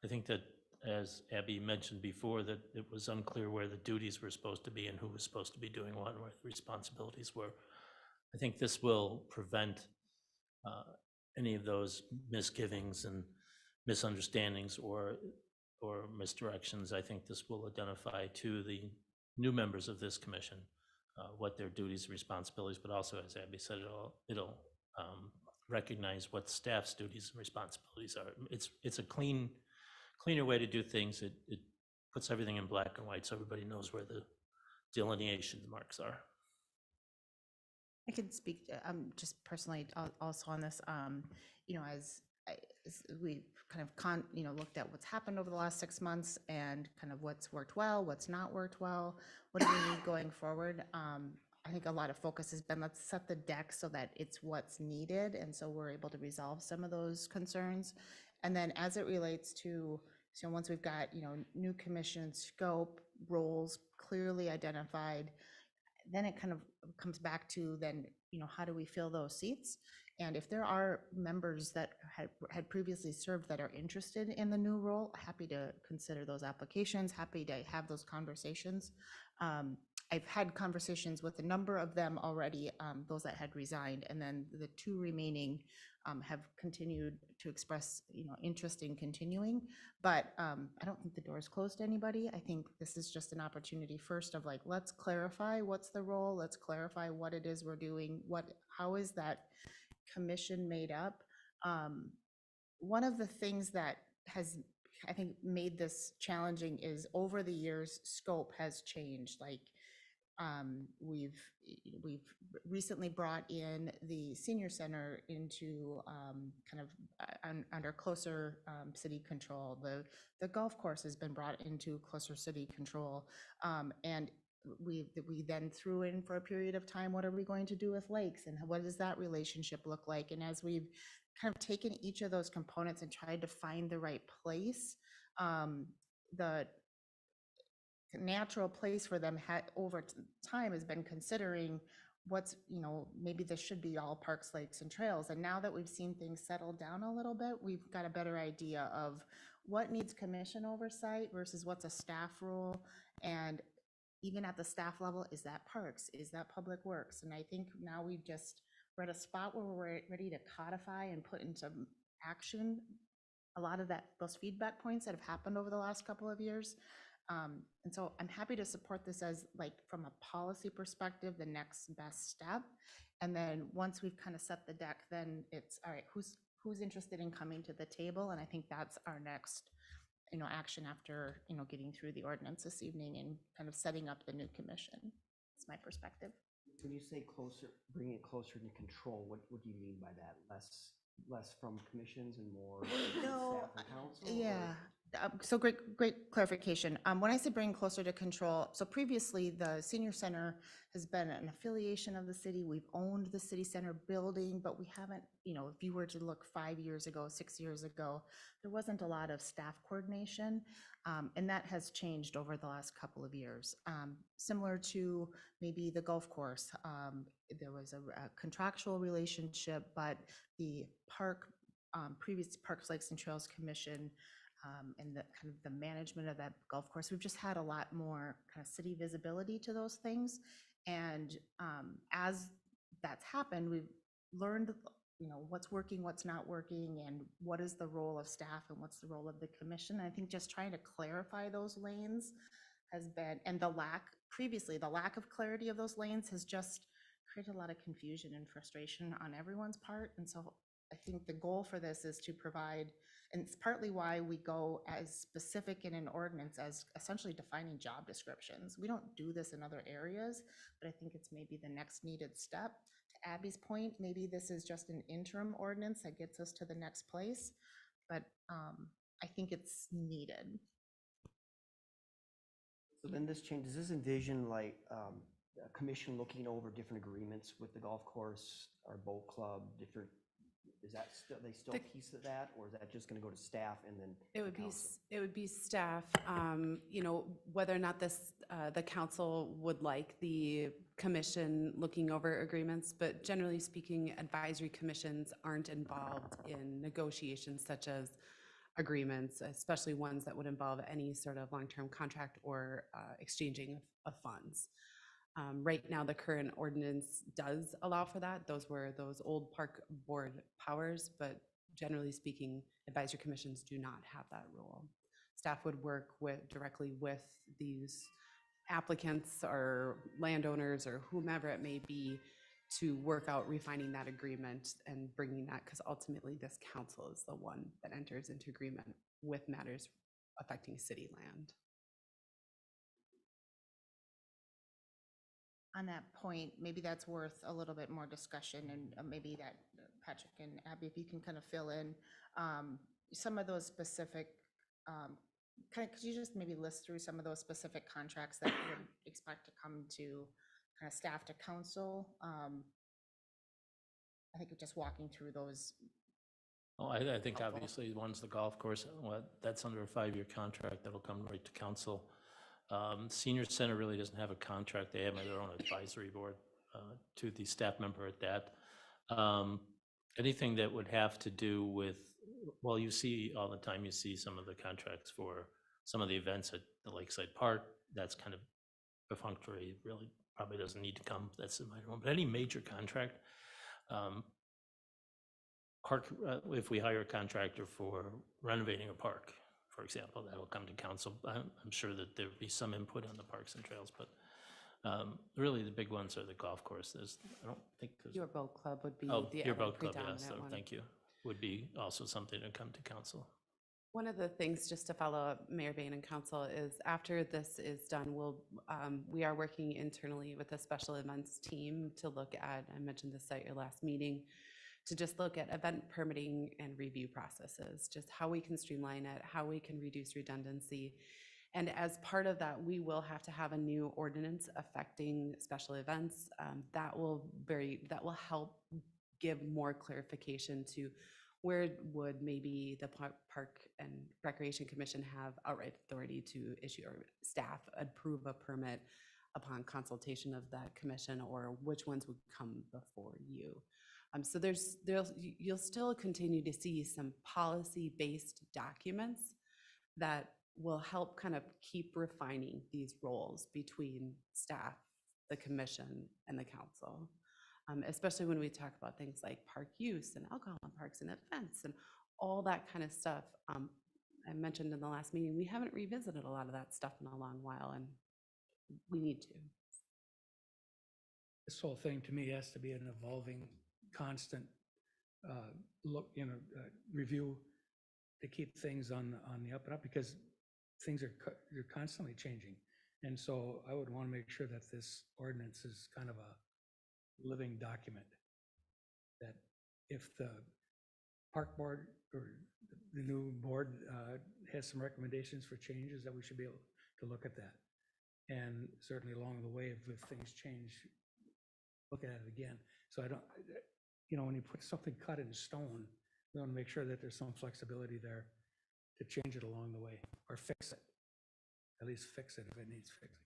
I think that, as Abby mentioned before, that it was unclear where the duties were supposed to be and who was supposed to be doing what and where the responsibilities were. I think this will prevent any of those misgivings and misunderstandings or misdirections. I think this will identify to the new members of this commission what their duties and responsibilities, but also, as Abby said, it'll recognize what staff's duties and responsibilities are. It's a cleaner way to do things. It puts everything in black and white so everybody knows where the delineation marks are. I can speak, just personally also on this, you know, as we kind of looked at what's happened over the last 6 months and kind of what's worked well, what's not worked well, what do we need going forward? I think a lot of focus has been, let's set the deck so that it's what's needed, and so we're able to resolve some of those concerns. And then as it relates to, so once we've got, you know, new commission scope, roles clearly identified, then it kind of comes back to then, you know, how do we fill those seats? And if there are members that had previously served that are interested in the new role, happy to consider those applications, happy to have those conversations. I've had conversations with a number of them already, those that had resigned, and then the 2 remaining have continued to express, you know, interest in continuing. But I don't think the door is closed to anybody. I think this is just an opportunity first of like, let's clarify what's the role, let's clarify what it is we're doing, how is that commission made up. One of the things that has, I think, made this challenging is over the years, scope has changed. Like, we've recently brought in the senior center into kind of under closer city control. The golf course has been brought into closer city control, and we then threw in for a period of time, what are we going to do with lakes and what does that relationship look like? And as we've kind of taken each of those components and tried to find the right place, the natural place for them over time has been considering what's, you know, maybe this should be all parks, lakes, and trails. And now that we've seen things settle down a little bit, we've got a better idea of what needs commission oversight versus what's a staff role. And even at the staff level, is that parks? Is that public works? And I think now we're at a spot where we're ready to codify and put into action a lot of those feedback points that have happened over the last couple of years. And so I'm happy to support this as, like, from a policy perspective, the next best step. And then once we've kind of set the deck, then it's, all right, who's interested in coming to the table? And I think that's our next, you know, action after, you know, getting through the ordinance this evening and kind of setting up the new commission. That's my perspective. When you say closer, bringing it closer to control, what do you mean by that? Less from commissions and more No, staff and council? yeah. So great clarification. When I say bring closer to control, so previously the senior center has been an affiliation of the city. We've owned the city center building, but we haven't, you know, if you were to look 5 years ago, 6 years ago, there wasn't a lot of staff coordination. And that has changed over the last couple of years. Similar to maybe the golf course, there was a contractual relationship, but the previous Parks, Lakes, and Trails Commission and the kind of the management of that golf course, we've just had a lot more kind of city visibility to those things. And as that's happened, we've learned, you know, what's working, what's not working, and what is the role of staff and what's the role of the commission. I think just trying to clarify those lanes has been, and the lack of clarity of those lanes has just created a lot of confusion and frustration on everyone's part. And so I think the goal for this is to provide, and it's partly why we go as specific in an ordinance as essentially defining job descriptions. We don't do this in other areas, but I think it's maybe the next needed step. To Abby's point, maybe this is just an interim ordinance that gets us to the next place, but I think it's needed. So then this change, does this envision like a commission looking over different agreements with the golf course or boat club, different, is that still, they still piece of that, or is that just gonna go to staff and then? It would be, council? it would be staff, you know, whether or not this, the council would like the commission looking over agreements, but generally speaking, advisory commissions aren't involved in negotiations such as agreements, especially ones that would involve any sort of long-term contract or exchanging of funds. Right now, the current ordinance does allow for that. Those were those old park board powers, but generally speaking, advisory commissions do not have that role. Staff would work directly with these applicants or landowners or whomever it may be to work out refining that agreement and bringing that, because ultimately this council is the one that enters into agreement with matters affecting city land. On that point, maybe that's worth a little bit more discussion, and maybe that Patrick and Abby, if you can kind of fill in some of those specific, could you just maybe list through some of those specific contracts that you would expect to come to kind of staff to council? I think just walking through those. Oh, I think Helpful. obviously one's the golf course, that's under a 5-year contract, that'll come right to council. Senior Center really doesn't have a contract, they have their own advisory board to the staff member at that. Anything that would have to do with, well, you see all the time, you see some of the contracts for some of the events at the Lakeside Park, that's kind of perfunctory, really probably doesn't need to come, that's in my own, but any major contract, park, if we hire a contractor for renovating a park, for example, that'll come to council. I'm sure that there would be some input on the parks and trails, but really the big ones are the golf course. I don't think there's. Your Boat Club would be Oh, the your other boat club, yes, predominant one. thank you. Would be also something to come to council. One of the things, just to follow up, Mayor Bain and Council, is after this is done, we are working internally with a special events team to look at, I mentioned this at your last meeting, to just look at event permitting and review processes, just how we can streamline it, how we can reduce redundancy. And as part of that, we will have to have a new ordinance affecting special events. That will help give more clarification to where would maybe the Park and Recreation Commission have outright authority to issue, or staff approve a permit upon consultation of that commission, or which ones would come before you. So you'll still continue to see some policy-based documents that will help kind of keep refining these roles between staff, the commission, and the council. Especially when we talk about things like park use and alcohol in parks and events and all that kind of stuff. I mentioned in the last meeting, we haven't revisited a lot of that stuff in a long while, and we need to. This whole thing to me has to be an evolving, constant review to keep things on the up and up, because things are you're constantly changing. And so I would want to make sure that this ordinance is kind of a living document, that if the park board or the new board has some recommendations for changes, that we should be able to look at that. And certainly along the way, if things change, look at it again. So I don't, when you put something cut in stone, we want to make sure that there's some flexibility there to change it along the way, or fix it. At least fix it if it needs fixing.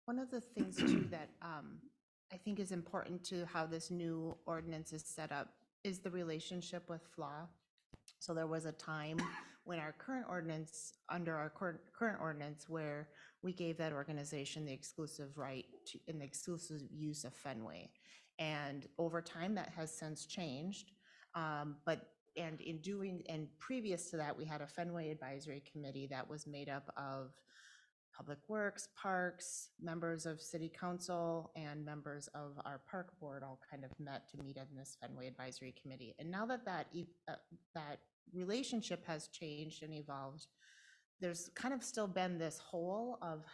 One of the things too that I think is important to how this new ordinance is set up is the relationship with FLA. So there was a time when our current ordinance, under our current ordinance, where we gave that organization the exclusive right to, and the exclusive use of Fenway. And over time that has since changed. And previous to that, we had a Fenway Advisory Committee that was made up of Public Works, Parks, members of City Council, and members of our Park Board all kind of met to meet in this Fenway Advisory Committee. And now that that relationship has changed and evolved, there's kind of still been this hole of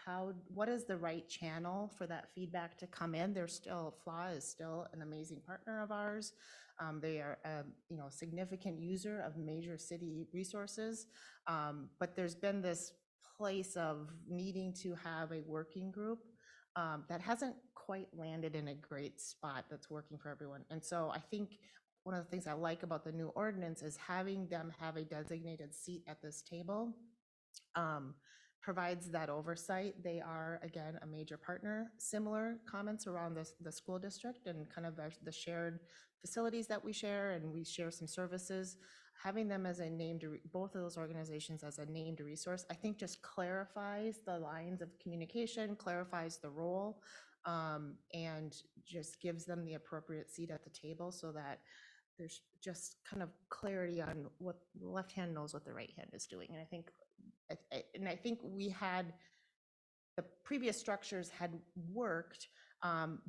what is the right channel for that feedback to come in. FLA is still an amazing partner of ours. They are a significant user of major city resources, but there's been this place of needing to have a working group that hasn't quite landed in a great spot that's working for everyone. And so I think one of the things I like about the new ordinance is having them have a designated seat at this table. Provides that oversight. They are, again, a major partner. Similar comments around the school district and kind of the shared facilities that we share, and we share some services. Having them as a named, both of those organizations as a named resource, I think just clarifies the lines of communication, clarifies the role, and just gives them the appropriate seat at the table, so that there's just kind of clarity on what the left hand knows what the right hand is doing. And I think we had, the previous structures had worked,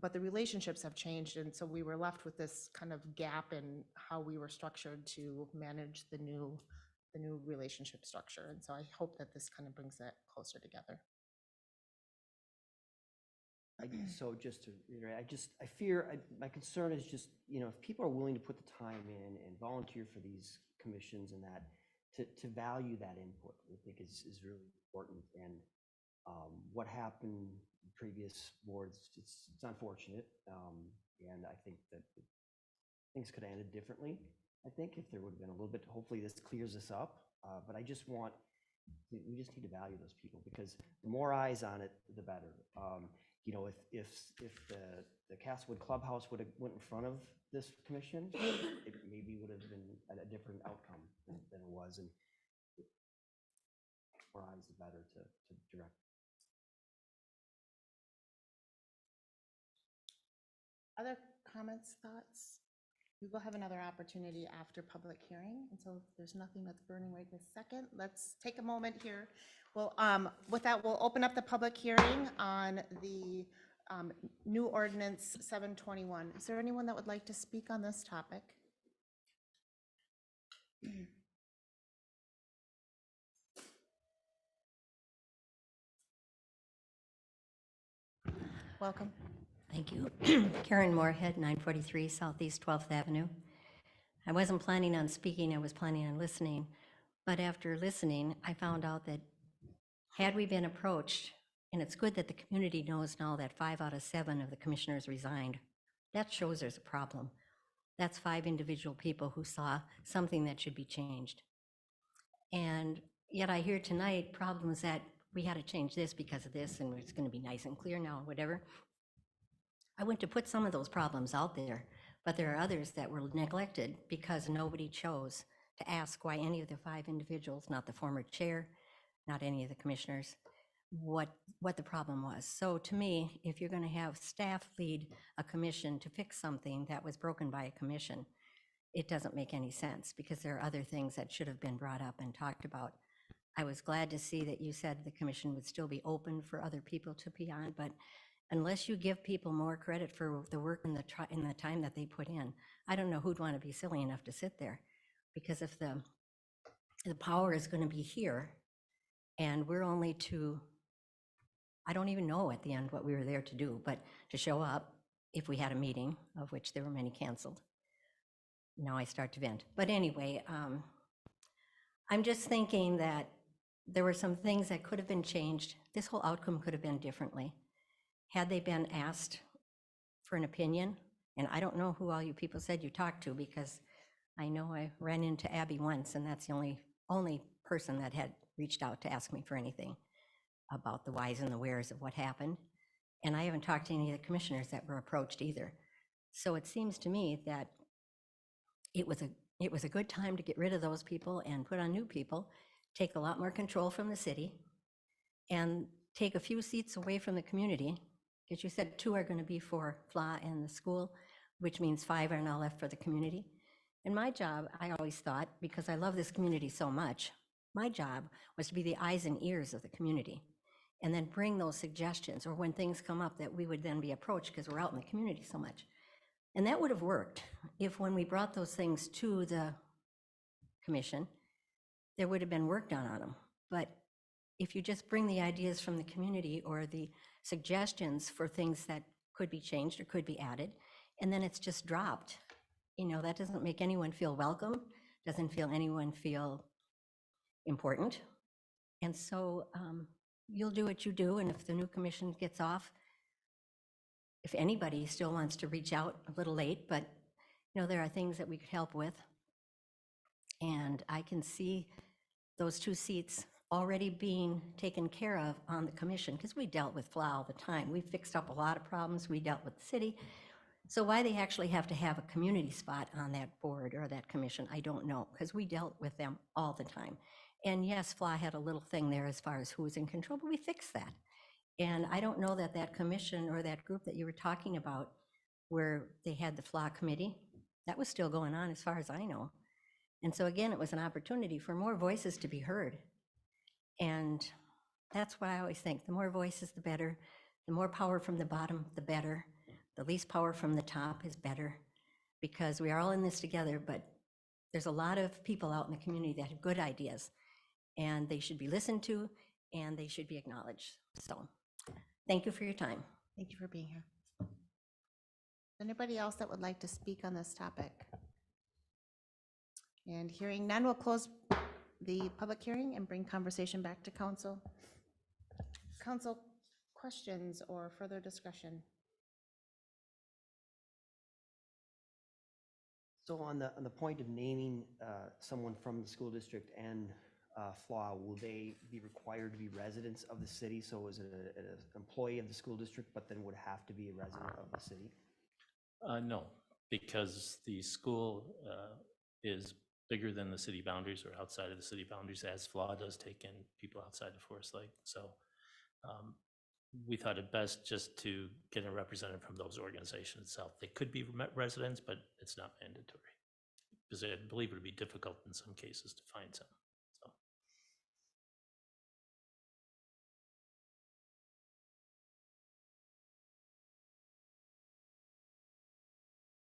But the relationships have changed, and so we were left with this kind of gap in how we were structured to manage the new relationship structure. And so I hope that this kind of brings that closer together. So just to reiterate, I fear, my concern is just, if people are willing to put the time in and volunteer for these commissions and that, to value that input, I think is really important. And what happened in previous boards, it's unfortunate. And I think that things could have ended differently. I think if there would have been a little bit, hopefully this clears this up. But we just need to value those people, because the more eyes on it, the better. If the Castlewood Clubhouse would have went in front of this commission, it maybe would have been a different outcome than it was. And more eyes, the better to direct. Other comments, thoughts? We will have another opportunity after public hearing, and so if there's nothing that's burning right this second, let's take a moment here. Well, with that, we'll open up the public hearing on the new ordinance 721. Is there anyone that would like to speak on this topic? Welcome. Thank you. Karen Moorhead, 943 Southeast 12th Avenue. I wasn't planning on speaking, I was planning on listening, but after listening, I found out that had we been approached, and it's good that the community knows now that 5 out of 7 of the commissioners resigned, that shows there's a problem. That's 5 individual people who saw something that should be changed. And yet I hear tonight problems that we had to change this because of this, and it's going to be nice and clear now, whatever. I went to put some of those problems out there, but there are others that were neglected because nobody chose to ask why any of the 5 individuals, not the former chair, not any of the commissioners, what the problem was. So to me, if you're going to have staff lead a commission to fix something that was broken by a commission, it doesn't make any sense, because there are other things that should have been brought up and talked about. I was glad to see that you said the commission would still be open for other people to be on, but unless you give people more credit for the work and the time that they put in, I don't know who'd want to be silly enough to sit there. Because if the power is going to be here, and we're only to, I don't even know at the end what we were there to do, but to show up if we had a meeting, of which there were many canceled. Now I start to vent. But anyway, I'm just thinking that there were some things that could have been changed. This whole outcome could have been differently had they been asked for an opinion. And I don't know who all you people said you talked to, because I know I ran into Abby once, and that's the only person that had reached out to ask me for anything about the whys and the wheres of what happened. And I haven't talked to any of the commissioners that were approached either. So it seems to me that it was a good time to get rid of those people and put on new people, take a lot more control from the city, and take a few seats away from the community, because you said 2 are going to be for FLA and the school, which means 5 are now left for the community. And my job, I always thought, because I love this community so much, my job was to be the eyes and ears of the community, and then bring those suggestions, or when things come up that we would then be approached because we're out in the community so much. And that would have worked if, when we brought those things to the commission, there would have been work done on them. But if you just bring the ideas from the community or the suggestions for things that could be changed or could be added, and then it's just dropped, that doesn't make anyone feel welcome, doesn't feel anyone feel important. And so you'll do what you do, and if the new commission gets off, if anybody still wants to reach out, a little late, but there are things that we could help with. And I can see those 2 seats already being taken care of on the commission, because we dealt with FLA all the time. We fixed up a lot of problems. We dealt with the city. So why they actually have to have a community spot on that board or that commission, I don't know, because we dealt with them all the time. And yes, FLA had a little thing there as far as who was in control, but we fixed that. And I don't know that that commission or that group that you were talking about, where they had the FLA committee, that was still going on as far as I know. And so again, it was an opportunity for more voices to be heard. And that's what I always think, the more voices, the better, The more power from the bottom, the better. The least power from the top is better, because we are all in this together, but there's a lot of people out in the community that have good ideas, and they should be listened to, and they should be acknowledged. So, thank you for your time. Thank you for being here. Anybody else that would like to speak on this topic? And hearing none, we'll close the public hearing and bring conversation back to council. Council questions or further discussion? So on the point of naming someone from the school district and FLA, will they be required to be residents of the city? So is it an employee of the school district, but then would have to be a resident of the city? No, because the school is bigger than the city boundaries or outside of the city boundaries, as FLA does take in people outside of Forest Lake. So we thought it best just to get a representative from those organizations itself. They could be residents, but it's not mandatory, because I believe it would be difficult in some cases to find some. So.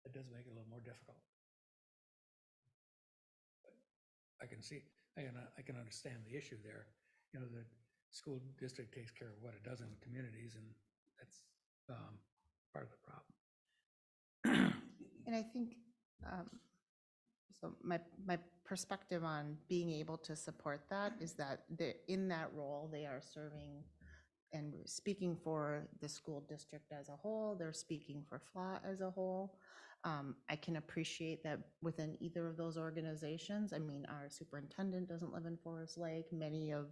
It does make it a little more difficult. But I can see, I can understand the issue there. You know, the school district takes care of what it does in communities, and that's part of the problem. And I think, so my perspective on being able to support that is that in that role, they are serving and speaking for the school district as a whole, they're speaking for FLA as a whole. I can appreciate that within either of those organizations. I mean, our superintendent doesn't live in Forest Lake. Many of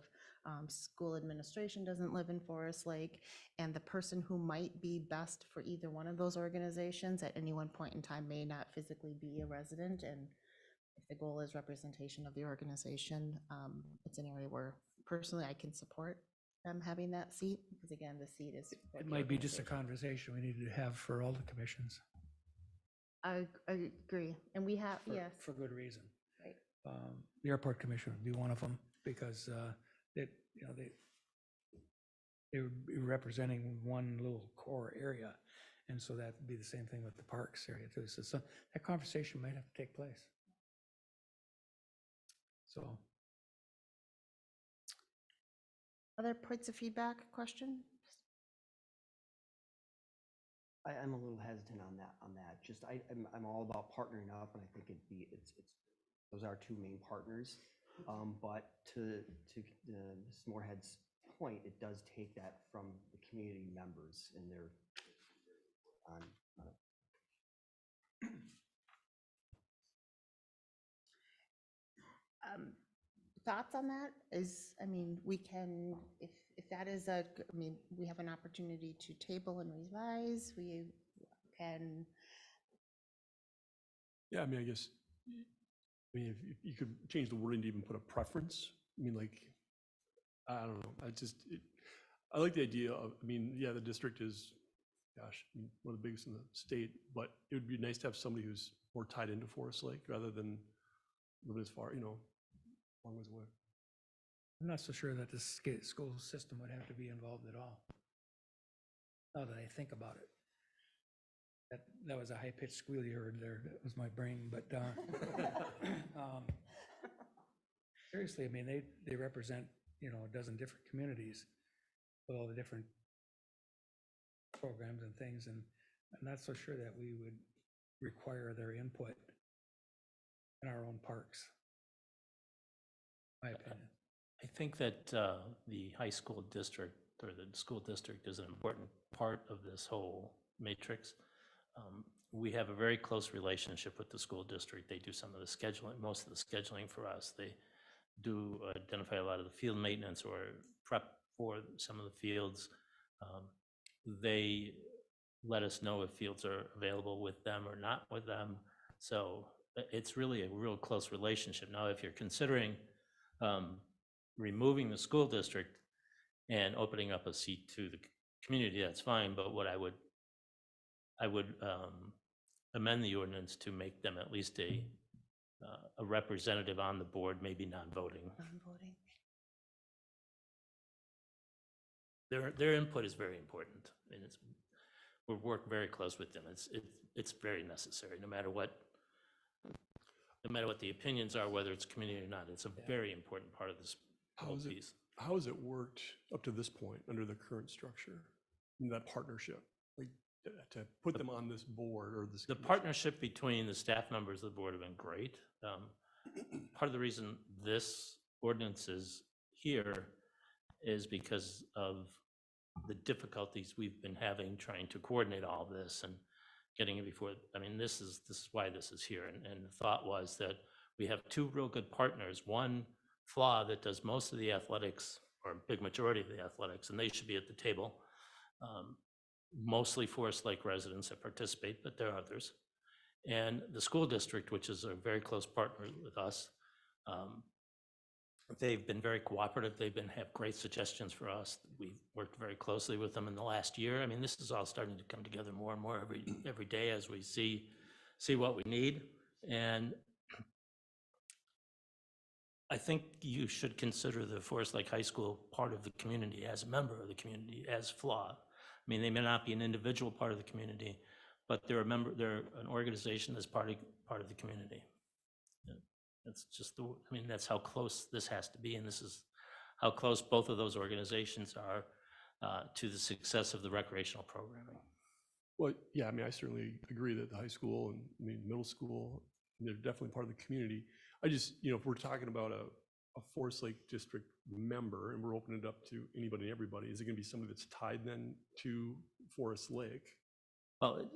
school administration doesn't live in Forest Lake. And the person who might be best for either one of those organizations at any one point in time may not physically be a resident. And if the goal is representation of the organization, it's an area where personally I can support them having that seat, because again, the seat is. It might be just a conversation we need to have for all the commissions. I agree, and we have, yes. For good reason. Right. The airport commission would be one of them, because they would be representing one little core area, and so that would be the same thing with the parks area too. So that conversation might have to take place. So. Other points of feedback, question? I'm a little hesitant on that. Just I'm all about partnering up, and I think it's those are our two main partners. But to Ms. Moorhead's point, it does take that from the community members and their on. Thoughts on that is, I mean, we can, if that is I mean, we have an opportunity to table and revise, we can. Yeah, I mean, I guess, I mean, if you could change the wording to even put a preference. I mean, like, I don't know. I like the idea of, I mean, yeah, the district is, gosh, I mean, one of the biggest in the state, but it would be nice to have somebody who's more tied into Forest Lake rather than living as far, long ways away. I'm not so sure that the school system would have to be involved at all. Now that I think about it. That was a high-pitched squeal you heard there. That was my brain, but seriously, I mean, they represent, a dozen different communities with all the different programs and things, and I'm not so sure that we would require their input in our own parks. My opinion. I think that the high school district or the school district is an important part of this whole matrix. We have a very close relationship with the school district. They do some of the scheduling, most of the scheduling for us. They do identify a lot of the field maintenance or prep for some of the fields. They let us know if fields are available with them or not with them. So it's really a real close relationship. Now, if you're considering removing the school district and opening up a seat to the community, that's fine. But what I would amend the ordinance to make them at least a representative on the board, maybe non-voting. Non-voting. their input is very important. And we work very close with them. It's very necessary, no matter what the opinions are, whether it's community or not. It's a very important part of this whole piece. How has it worked up to this point under the current structure, in that partnership? Like, to put them on this board or this The commission? partnership between the staff members of the board have been great. Part of the reason this ordinance is here is because of the difficulties we've been having trying to coordinate all this and getting it before. I mean, this is why this is here. And the thought was that we have two real good partners. One, FLA, that does most of the athletics, or a big majority of the athletics, and they should be at the table. Mostly Forest Lake residents that participate, but there are others. And the school district, which is a very close partner with us, they've been very cooperative. Have great suggestions for us. We've worked very closely with them in the last year. I mean, this is all starting to come together more and more every day as we see what we need. And I think you should consider the Forest Lake High School part of the community, as a member of the community, as FLA. I mean, they may not be an individual part of the community, but they're an organization that's part of the community. That's just that's how close this has to be, and this is how close both of those organizations are to the success of the recreational programming. Well, yeah, I mean, I certainly agree that the high school and middle school, they're definitely part of the community. I just, if we're talking about a Forest Lake District member and we're opening it up to anybody and everybody, is it going to be somebody that's tied then to Forest Lake? Well,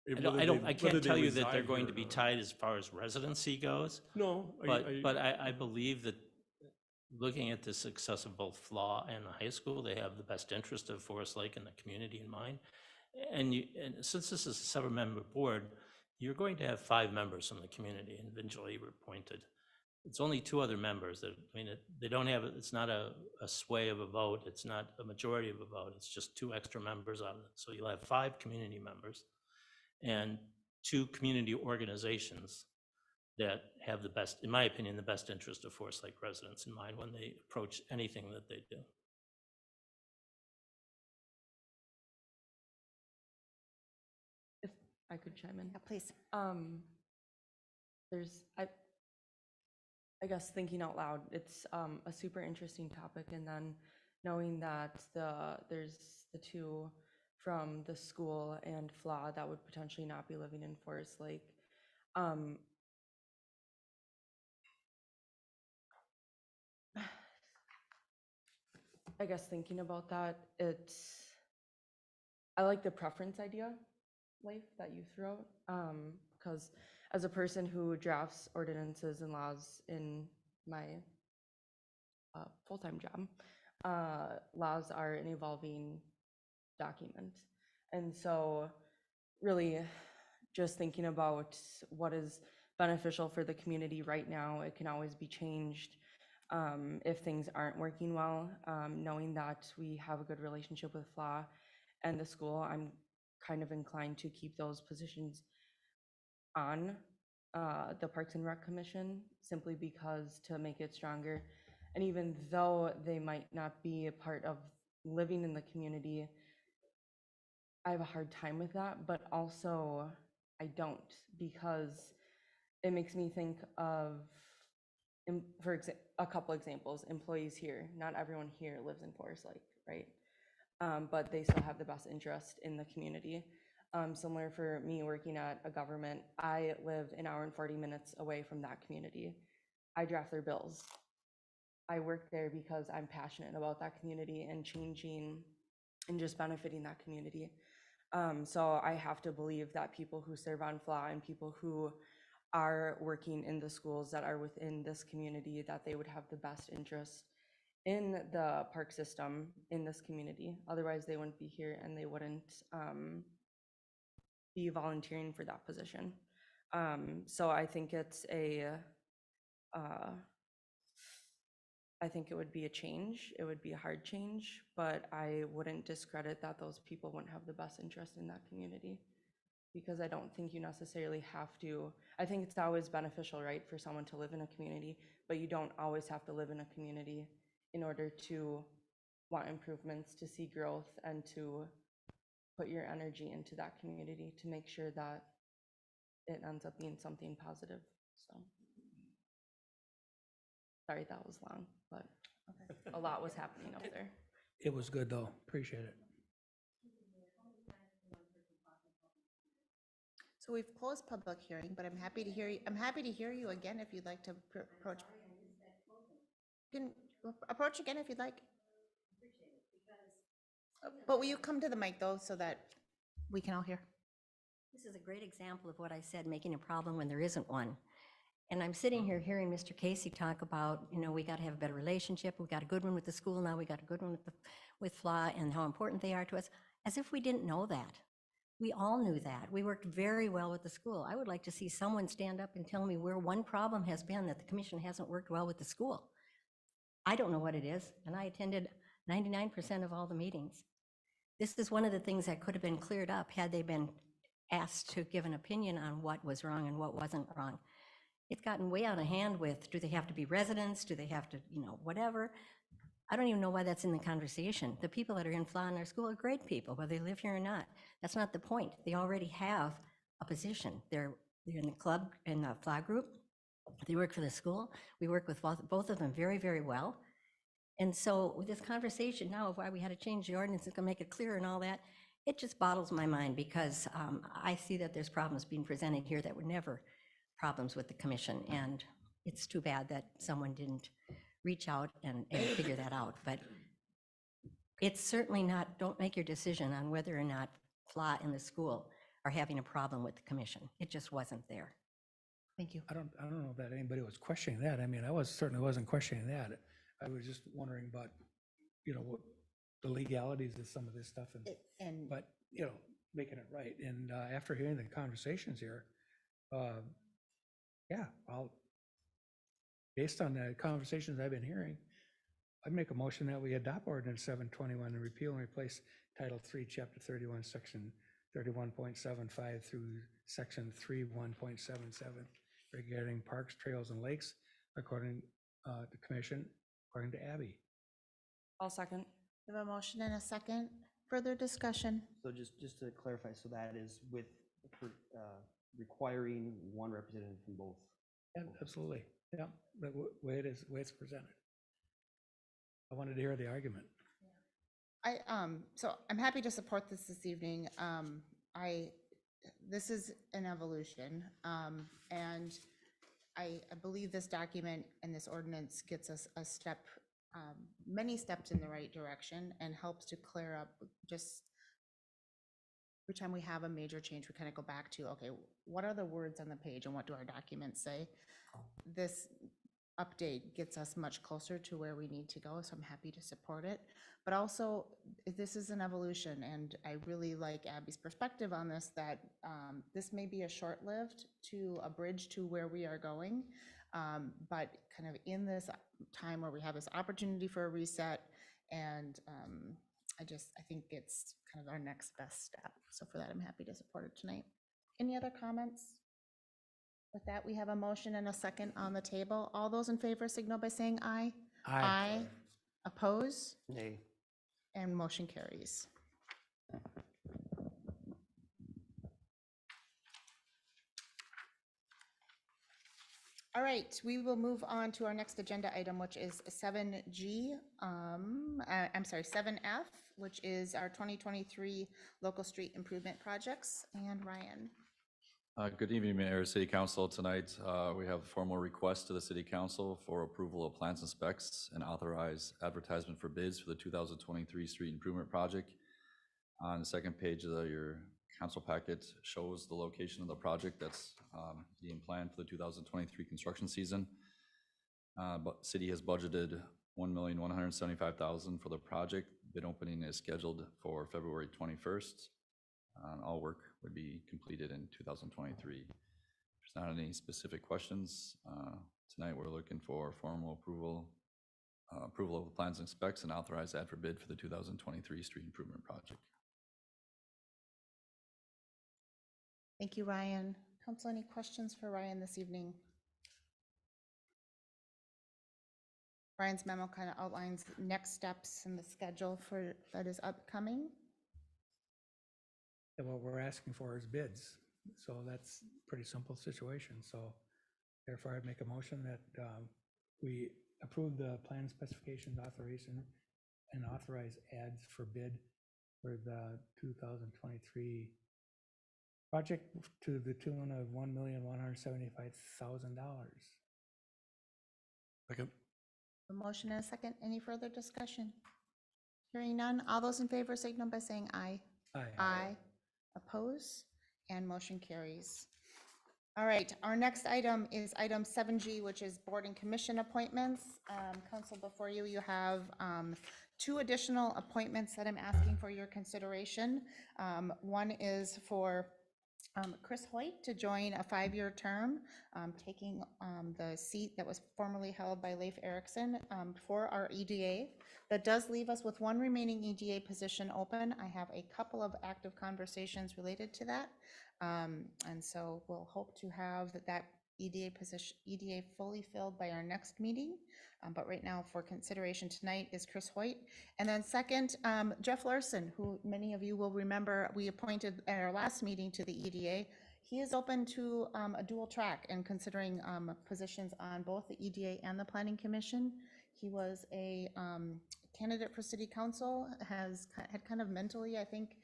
I can't tell you that they're going to be tied as far as residency goes. No, but I believe that looking at the success of both FLA and the high school, they have the best interest of Forest Lake and the community in mind. And since this is a 7-member board, you're going to have 5 members from the community individually appointed. It's only 2 other members that, they don't have, it's not a sway of a vote. It's not a majority of a vote. It's just 2 extra members on it. So you'll have 5 community members and 2 community organizations that have the best, in my opinion, the best interest of Forest Lake residents in mind when they approach anything that they do. If I could chime in. Yeah, please. I guess thinking out loud, it's a super interesting topic, and then knowing that there's the 2 from the school and FLA that would potentially not be living in Forest Lake. I guess thinking about that, I like the preference idea, Leif, that you threw out, because as a person who drafts ordinances and laws in my full-time job, laws are an evolving document. And so really just thinking about what is beneficial for the community right now, it can always be changed if things aren't working well. Knowing that we have a good relationship with FLA and the school, I'm kind of inclined to keep those positions on the Parks and Rec Commission, simply because to make it stronger. And even though they might not be a part of living in the community, I have a hard time with that, but also I don't, because it makes me think of, for a couple examples, employees here. Not everyone here lives in Forest Lake, right? But they still have the best interest in the community. Similar for me working at a government, I live an hour and 40 minutes away from that community. I draft their bills. I work there because I'm passionate about that community and changing and just benefiting that community. So I have to believe that people who serve on FLA and people who are working in the schools that are within this community, that they would have the best interest in the park system in this community. Otherwise, they wouldn't be here and they wouldn't be volunteering for that position. So I think it's I think it would be a change. It would be a hard change, but I wouldn't discredit that those people wouldn't have the best interest in that community, because I don't think you necessarily have to. I think it's always beneficial, right, for someone to live in a community, but you don't always have to live in a community in order to want improvements, to see growth, and to put your energy into that community to make sure that it ends up being something positive. So, sorry that was long, but a lot was happening up there. It was good, though. Appreciate it. So we've closed public hearing, but I'm happy to hear you, I'm happy to hear you again if you'd like to approach. You can approach again if you'd like. But will you come to the mic though, so that we can all hear? This is a great example of what I said, making a problem when there isn't one. And I'm sitting here hearing Mr. Casey talk about, you know, we got to have a better relationship. We got a good one with the school now. We got a good one with FLA and how important they are to us, as if we didn't know that. We all knew that. We worked very well with the school. I would like to see someone stand up and tell me where one problem has been that the commission hasn't worked well with the school. I don't know what it is, and I attended 99% of all the meetings. This is one of the things that could have been cleared up had they been asked to give an opinion on what was wrong and what wasn't wrong. It's gotten way out of hand with, do they have to be residents? Do they have to, you know, whatever? I don't even know why that's in the conversation. The people that are in FLA in our school are great people, whether they live here or not. That's not the point. They already have a position. They're in the club, in the FLA group. They work for the school. We work with both of them very, very well. And so with this conversation now of why we had to change the ordinance, it's gonna make it clearer and all that, it just boggles my mind because I see that there's problems being presented here that were never problems with the commission. And it's too bad that someone didn't reach out and figure that out. But it's certainly not, don't make your decision on whether or not FLA in the school are having a problem with the commission. It just wasn't there. Thank you. I don't know that anybody was questioning that. I mean, certainly wasn't questioning that. I was just wondering about, you know, what the legalities of some of this stuff And but, you know, making it right. And after hearing the conversations here, yeah, based on the conversations I've been hearing, I'd make a motion that we adopt ordinance 721 and repeal and replace Title 3, Chapter 31, Section 31.75 through Section 31.77 regarding parks, trails, and lakes, according to commission, according to Abby. I'll second. we have a motion and a second. Further discussion? So just to clarify, so that is with requiring one representative from both. Yeah, absolutely. Yeah, the way it is, the way it's presented. I wanted to hear the argument. So I'm happy to support this evening. This is an evolution, and I believe this document and this ordinance gets us a step, many steps in the right direction and helps to clear up just every time we have a major change, we kind of go back to, okay, what are the words on the page and what do our documents say? This update gets us much closer to where we need to go, so I'm happy to support it. But also, this is an evolution, and I really like Abby's perspective on this, that this may be a short-lived to a bridge to where we are going, but kind of in this time where we have this opportunity for a reset, and I think it's kind of our next best step. So for that, I'm happy to support it tonight. Any other comments? With that, we have a motion and a second on the table. All those in favor signal by saying aye. Aye. Oppose? Nay. And motion carries. All right, we will move on to our next agenda item, which is 7G, I'm sorry, 7F, which is our 2023 local street improvement projects. And Ryan. Good evening, Mayor, City Council. Tonight, we have a formal request to the City Council for approval of plans and specs and authorize advertisement for bids for the 2023 street improvement project. On the second page of your council packet shows the location of the project that's being planned for the 2023 construction season. But city has budgeted $1,175,000 for the project. Bid opening is scheduled for February 21st. All work would be completed in 2023. If there's not any specific questions, tonight we're looking for formal approval of the plans and specs and authorize ad for bid for the 2023 street improvement project. Thank you, Ryan. Council, any questions for Ryan this evening? Brian's memo kind of outlines next steps and the schedule for, that is upcoming. And what we're asking for is bids. So that's a pretty simple situation. So therefore, I'd make a motion that we approve the plan specifications authorization and authorize ads for bid for the 2023 project to the tune of $1,175,000. Second. A motion and a second. Any further discussion? Hearing none. All those in favor signal by saying aye. Aye. Aye. Oppose? And motion carries. All right, our next item is item 7G, which is board and commission appointments. Council, before you, you have 2 additional appointments that I'm asking for your consideration. One is for Chris Hoyt to join a 5-year term, taking the seat that was formerly held by Leif Erickson for our EDA. That does leave us with 1 remaining EDA position open. I have a couple of active conversations related to that. And so we'll hope to have that EDA position, EDA fully filled by our next meeting. But right now for consideration tonight is Chris Hoyt. And then second, Jeff Larson, who many of you will remember we appointed at our last meeting to the EDA. He is open to a dual track and considering positions on both the EDA and the Planning Commission. He was a candidate for city council, had kind of mentally, I think,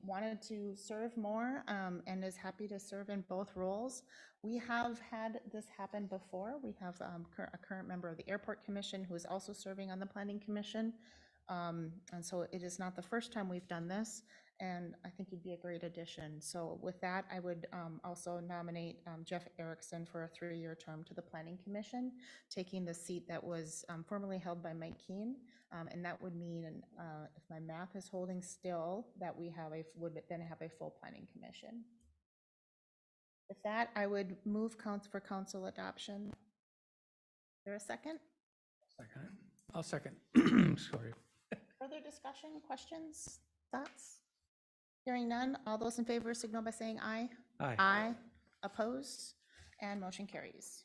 wanted to serve more and is happy to serve in both roles. We have had this happen before. We have a current member of the Airport Commission who is also serving on the Planning Commission. And so it is not the first time we've done this, and I think he'd be a great addition. So with that, I would also nominate Jeff Erickson for a 3-year term to the Planning Commission, taking the seat that was formerly held by Mike Keene. And that would mean, if my math is holding still, that we would then have a full Planning Commission. With that, I would move for council adoption. Is there a second? Second. I'll second. Sorry. Further discussion, questions, thoughts? Hearing none, all those in favor signal by saying aye. Aye. Aye. Oppose? And motion carries.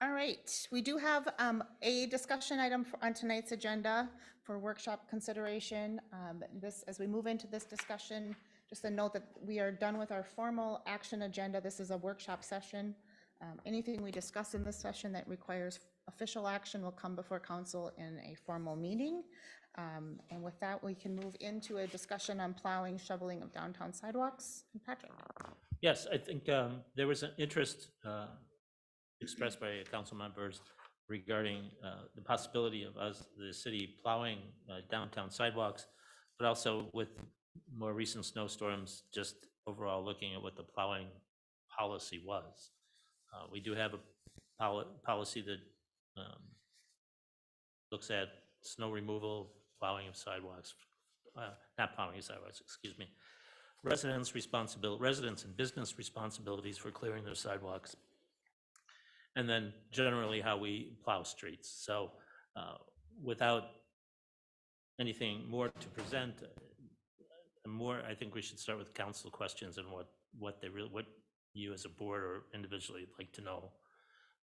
All right, we do have a discussion item on tonight's agenda for workshop consideration. As we move into this discussion, just a note that we are done with our formal action agenda. This is a workshop session. Anything we discuss in this session that requires official action will come before council in a formal meeting. And with that, we can move into a discussion on plowing, shoveling of downtown sidewalks. Patrick. Yes, I think there was an interest expressed by council members regarding the possibility of us, the city, plowing downtown sidewalks, but also with more recent snowstorms, just overall looking at what the plowing policy was. We do have a policy that looks at snow removal, plowing of sidewalks, not plowing of sidewalks, excuse me. Residents' and business responsibilities for clearing their sidewalks, and then generally how we plow streets. So without anything more to present, I think we should start with council questions and what you as a board or individually like to know,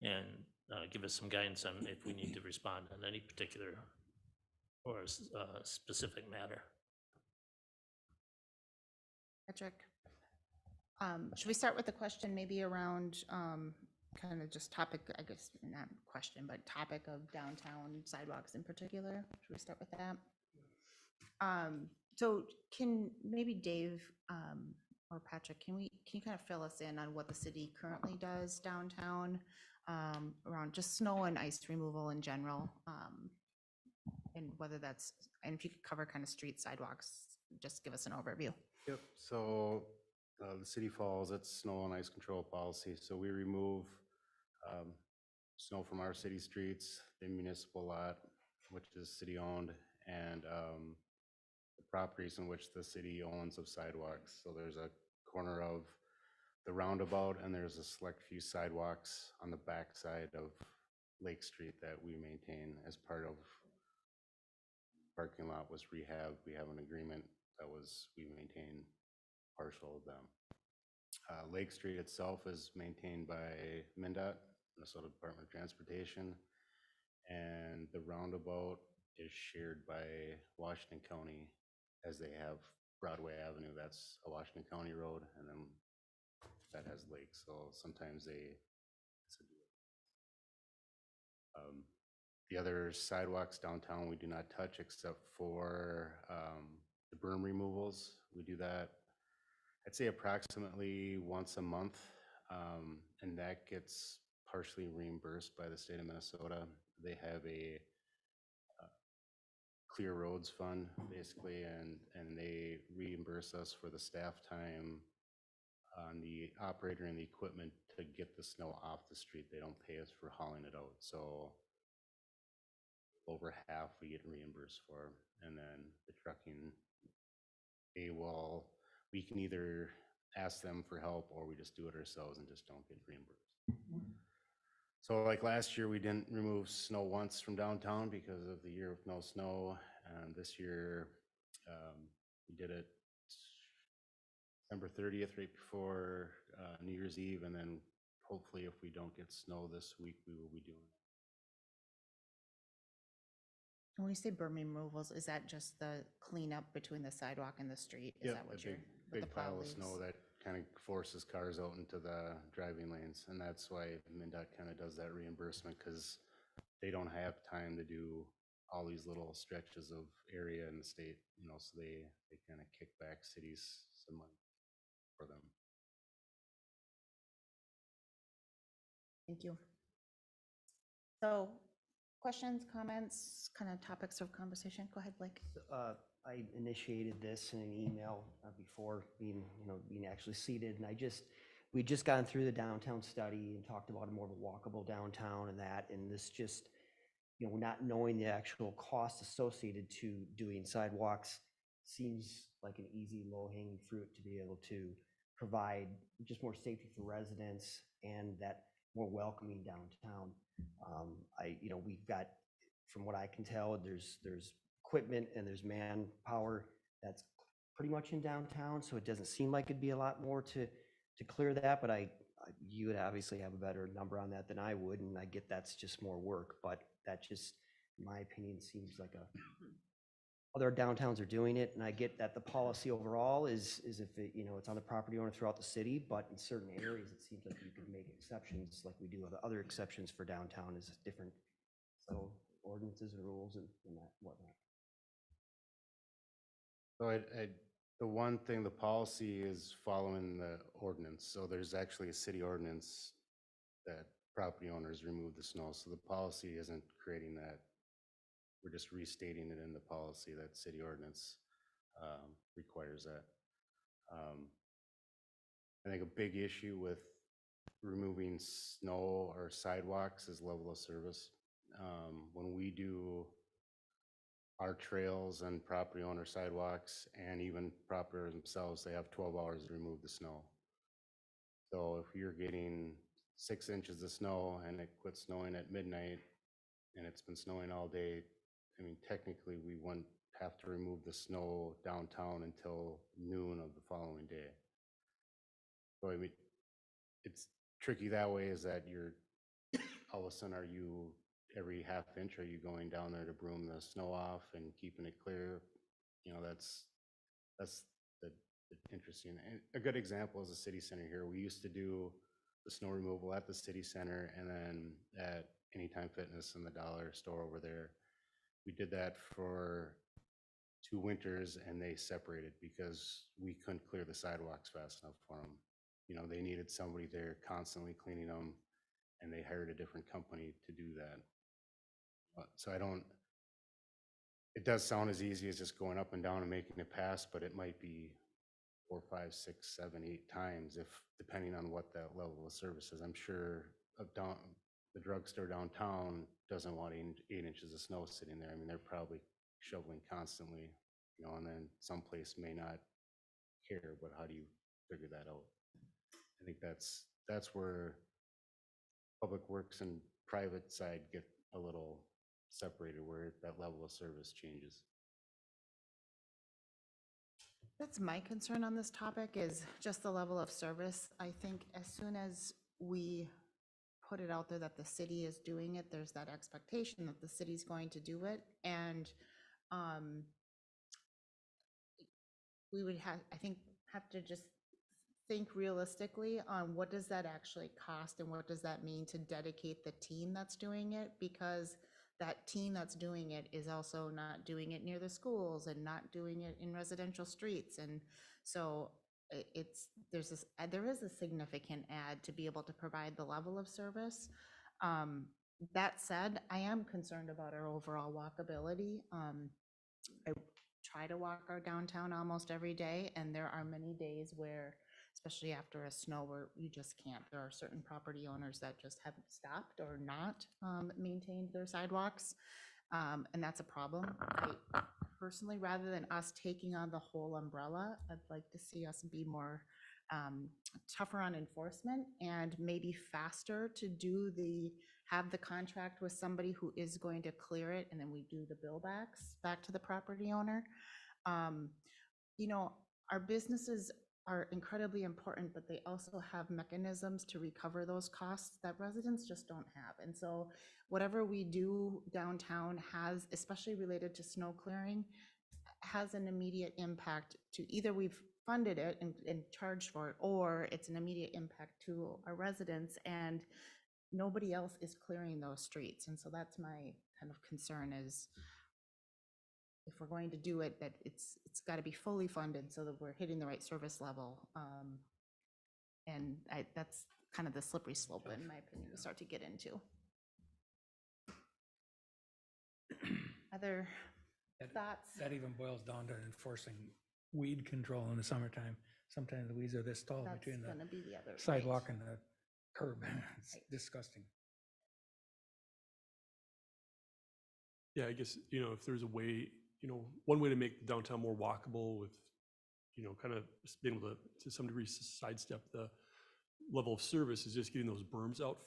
and give us some guidance on if we need to respond on any particular or specific matter. Patrick. Should we start with the question maybe around kind of just topic, I guess, not question, but topic of downtown sidewalks in particular? Should we start with that? So can maybe Dave or Patrick, can you kind of fill us in on what the city currently does downtown around just snow and ice removal in general? And whether that's, and if you could cover kind of street sidewalks, just give us an overview. Yep, so the city follows its snow and ice control policy. So we remove snow from our city streets, the municipal lot, which is city owned, and the properties in which the city owns of sidewalks. So there's a corner of the roundabout and there's a select few sidewalks on the back side of Lake Street that we maintain as part of parking lot was rehabbed. We have an agreement that we maintain partial of them. Lake Street itself is maintained by MnDOT, Minnesota Department of Transportation, And the roundabout is shared by Washington County, as they have Broadway Avenue, that's a Washington County road, and then that has lakes, so sometimes they. The other sidewalks downtown, we do not touch except for the berm removals. We do that, I'd say approximately once a month, and that gets partially reimbursed by the state of Minnesota. They have a Clear Roads Fund, basically, and they reimburse us for the staff time on the operator and the equipment to get the snow off the street. They don't pay us for hauling it out, so over half we get reimbursed for, and then the trucking, we can either ask them for help or we just do it ourselves and just don't get reimbursed. So like last year, we didn't remove snow once from downtown because of the year of no snow. And this year, we did it December 30th, right before New Year's Eve. And then hopefully if we don't get snow this week, we will be doing it. When you say berm removals, is that just the cleanup between the sidewalk and the street? Is that what you're? with the Big plow pile of leaves? snow that kind of forces cars out into the driving lanes. And that's why MnDOT kind of does that reimbursement, because they don't have time to do all these little stretches of area in the state, you know, so they kind of kick back cities some money for them. Thank you. So questions, comments, kind of topics of conversation? Go ahead, Blake. I initiated this in an email before being actually seated, and we just gotten through the downtown study and talked about more of a walkable downtown and that, and this just, not knowing the actual cost associated to doing sidewalks seems like an easy low-hanging fruit to be able to provide just more safety for residents and that more welcoming downtown. We've got, from what I can tell, there's equipment and there's manpower that's pretty much in downtown, so it doesn't seem like it'd be a lot more to clear that, but you would obviously have a better number on that than I would, and I get that's just more work, but that just, in my opinion, seems like other downtowns are doing it, and I get that the policy overall is if it, it's on the property owner throughout the city, but in certain areas, it seems like you could make exceptions like we do other exceptions for downtown is different, so ordinances and rules and that whatnot. So the one thing, the policy is following the ordinance. So there's actually a city ordinance that property owners remove the snow. So the policy isn't creating that. We're just restating it in the policy that city ordinance requires that. I think a big issue with removing snow or sidewalks is level of service. When we do our trails and property owner sidewalks and even property owners themselves, they have 12 hours to remove the snow. So if you're getting 6 inches of snow and it quits snowing at midnight and it's been snowing all day, I mean, technically we wouldn't have to remove the snow downtown until noon of the following day. So I mean, it's tricky that way, is that you're all of a sudden, are you every half inch, are you going down there to broom the snow off and keeping it clear? That's the interesting. And a good example is the city center here. We used to do the snow removal at the city center and then at Anytime Fitness in the dollar store over there. We did that for 2 winters and they separated because we couldn't clear the sidewalks fast enough for them. They needed somebody there constantly cleaning them, and they hired a different company to do that. So it does sound as easy as just going up and down and making it pass, but it might be 4, 5, 6, 7, 8 times, depending on what that level of service is. I'm sure the drugstore downtown doesn't want 8 inches of snow sitting there. I mean, they're probably shoveling constantly, and then someplace may not care, but how do you figure that out? I think that's where public works and private side get a little separated, where that level of service changes. That's my concern on this topic, is just the level of service. I think as soon as we put it out there that the city is doing it. There's that expectation that the city's going to do it. And we would have, I think, have to just think realistically on what does that actually cost and what does that mean to dedicate the team that's doing it, because that team that's doing it is also not doing it near the schools and not doing it in residential streets. And so there is a significant add to be able to provide the level of service. That said, I am concerned about our overall walkability. I try to walk our downtown almost every day, and there are many days where, especially after a snow, where you just can't. There are certain property owners that just haven't stopped or not maintained their sidewalks, and that's a problem. I personally, rather than us taking on the whole umbrella, I'd like to see us be more tougher on enforcement and maybe faster to have the contract with somebody who is going to clear it, and then we do the bill back to the property owner. You know, our businesses are incredibly important, but they also have mechanisms to recover those costs that residents just don't have. And so whatever we do downtown has, especially related to snow clearing, has an immediate impact to either we've funded it and charged for it, or it's an immediate impact to our residents, and nobody else is clearing those streets. And so that's my kind of concern, is if we're going to do it, that it's got to be fully funded so that we're hitting the right service level. And that's kind of the slippery slope, in my opinion, we start to get into. Other thoughts? That even boils down to enforcing weed control in the summertime. Sometimes the weeds are this tall That's between gonna the be the other sidewalk and the curb. It's Right. disgusting. Yeah, I guess, if there's a way, one way to make downtown more walkable with, kind of being able to some degree sidestep the level of service is just getting those berms out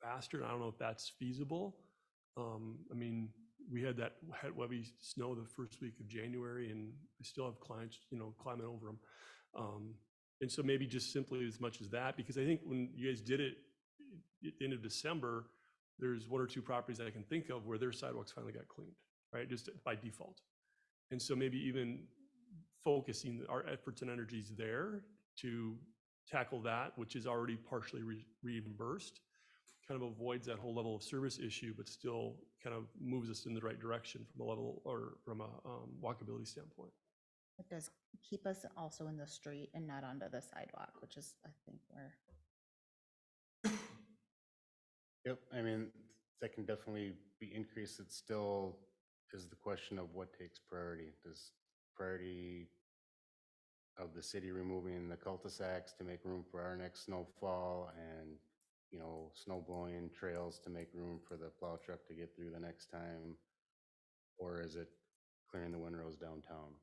faster. And I don't know if that's feasible. I mean, we had that heavy snow the first week of January, and we still have clients, climbing over them. And so maybe just simply as much as that, because I think when you guys did it at the end of December, there's one or two properties that I can think of where their sidewalks finally got cleaned, right? Just by default. And so maybe even focusing our efforts and energies there to tackle that, which is already partially reimbursed, kind of avoids that whole level of service issue, but still kind of moves us in the right direction from a level or from a walkability standpoint. It does keep us also in the street and not onto the sidewalk, which is, I think, where. Yep, I mean, that can definitely be increased. It still is the question of what takes priority. Does priority of the city removing the cul-de-sacs to make room for our next snowfall and, snow blowing trails to make room for the plow truck to get through the next time? Or is it clearing the windrows downtown?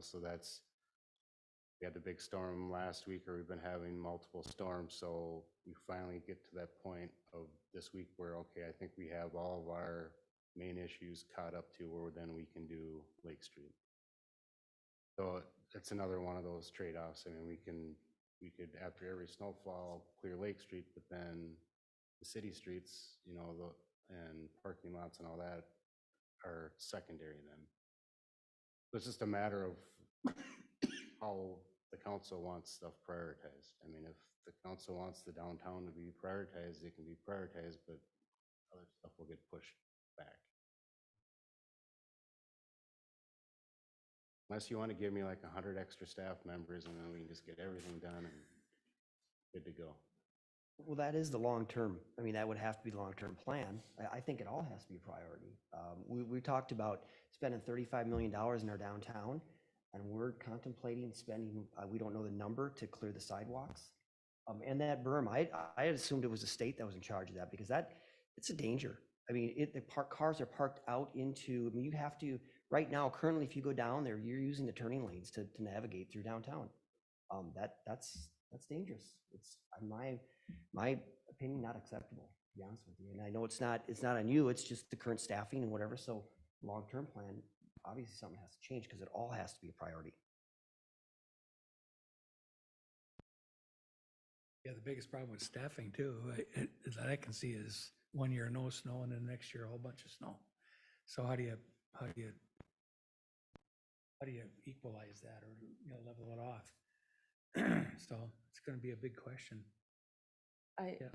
So we had the big storm last week, or we've been having multiple storms. So we finally get to that point of this week where, okay, I think we have all of our main issues caught up to where then we can do Lake Street. So it's another one of those trade-offs. I mean, we could, after every snowfall, clear Lake Street, but then the city streets, and parking lots and all that are secondary then. So it's just a matter of how the council wants stuff prioritized. I mean, if the council wants the downtown to be prioritized, it can be prioritized, but other stuff will get pushed back. Unless you want to give me like 100 extra staff members and then we can just get everything done and good to go. Well, that is the long-term, I mean, that would have to be the long-term plan. I think it all has to be a priority. We talked about spending $35 million in our downtown, and we're contemplating spending, we don't know the number, to clear the sidewalks. And that berm, I had assumed it was the state that was in charge of that, because it's a danger. I mean, cars are parked out into, I mean, you have to, right now, currently, if you go down there, you're using the turning lanes to navigate through downtown. That's dangerous. It's, in my opinion, not acceptable, to be honest with you. And I know it's not on you, it's just the current staffing and whatever. So long-term plan, obviously something has to change because it all has to be a priority. Yeah, the biggest problem with staffing too, that I can see is 1 year no snow and then next year a whole bunch of snow. So how do you equalize that or, level it off? So it's gonna be a big question. I, Yeah.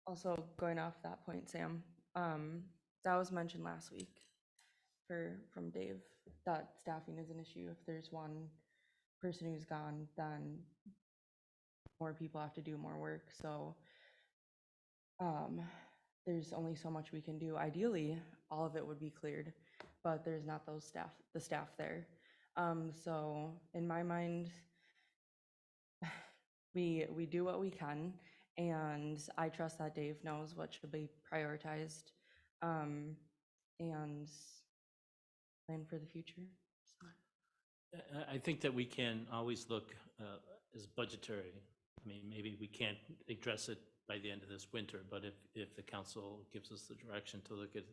also going off that point, Sam, that was mentioned last week from Dave, that staffing is an issue. If there's one person who's gone, then more people have to do more work, so there's only so much we can do. Ideally, all of it would be cleared, but there's not the staff there. So in my mind, we do what we can, and I trust that Dave knows what should be prioritized, and plan for the future. So. I think that we can always look as budgetary. I mean, maybe we can't address it by the end of this winter, but if the council gives us the direction to look at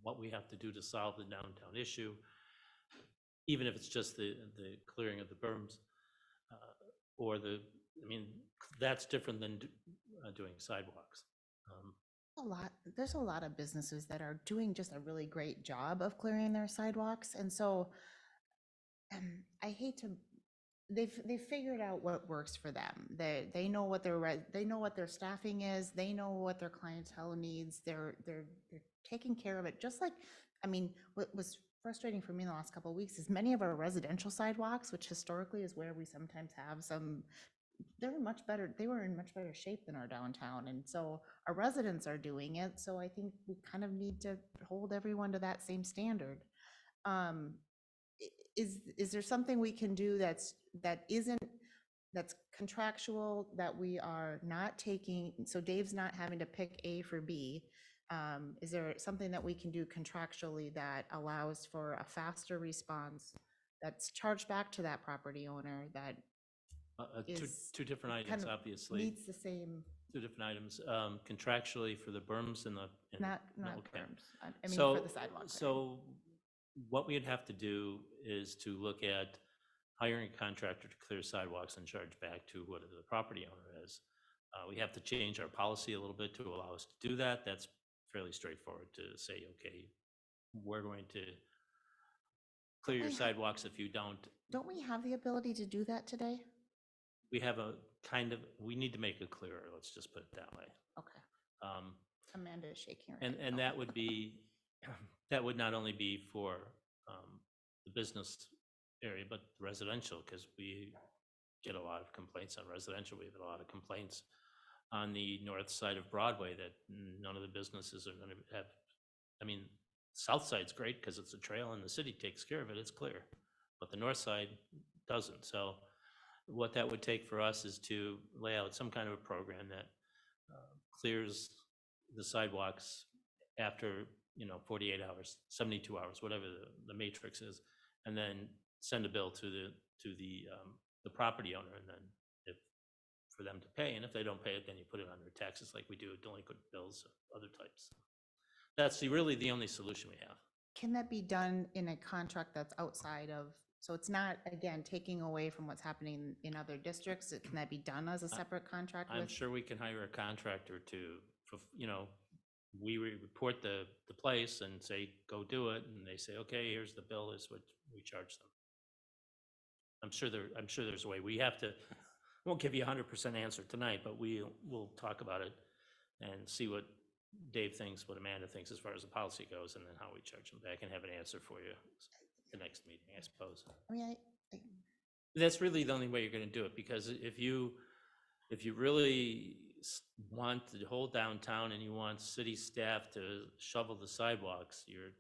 what we have to do to solve the downtown issue, even if it's just the clearing of the berms, that's different than doing sidewalks. There's a lot of businesses that are doing just a really great job of clearing their sidewalks, and so I hate to. They've figured out what works for them. They know what their staffing is. They know what their clientele needs. They're taking care of it. Just like, I mean, what was frustrating for me in the last couple of weeks is many of our residential sidewalks, which historically is where we sometimes have some. They were in much better shape than our downtown, and so our residents are doing it. So I think we kind of need to hold everyone to that same standard. Is there something we can do that's contractual, that we are not taking, so Dave's not having to pick A for B? Is there something that we can do contractually that allows for a faster response that's charged back to that property owner that Two different items, obviously. needs the same, Two different items, contractually for the berms and the. not okay. berms, I mean for the sidewalk. So what we'd have to do is to look at hiring a contractor to clear sidewalks and charge back to whatever the property owner is. We have to change our policy a little bit to allow us to do that. That's fairly straightforward to say, okay, we're going to clear your sidewalks if you don't. Don't we have the ability to do that today? We have we need to make it clearer, let's just put it that way. Okay. Amanda is shaking her head. And that would be, that would not only be for the business area, but residential, because we get a lot of complaints on residential. We have a lot of complaints on the north side of Broadway that none of the businesses are going to have. I mean, south side's great because it's a trail and the city takes care of it, it's clear, but the north side doesn't. So what that would take for us is to lay out some kind of a program that clears the sidewalks after 48 hours, 72 hours, whatever the matrix is, and then send a bill to the property owner, and then for them to pay. And if they don't pay it, then you put it on their taxes like we do with delinquent bills or other types. That's really the only solution we have. Can that be done in a contract that's outside of, so it's not, again, taking away from what's happening in other districts? Can that be done as a separate contract? I'm sure we can hire a contractor we report the place and say, go do it. And they say, okay, here's the bill, is what we charge them. I'm sure there's a way. We have to, won't give you 100% answer tonight, but we'll talk about it and see what Dave thinks, what Amanda thinks as far as the policy goes, and then how we charge them back, and have an answer for you at the next meeting, I suppose. I mean, That's really the only way you're going to do it, because if you really want the whole downtown and you want city staff to shovel the sidewalks, you're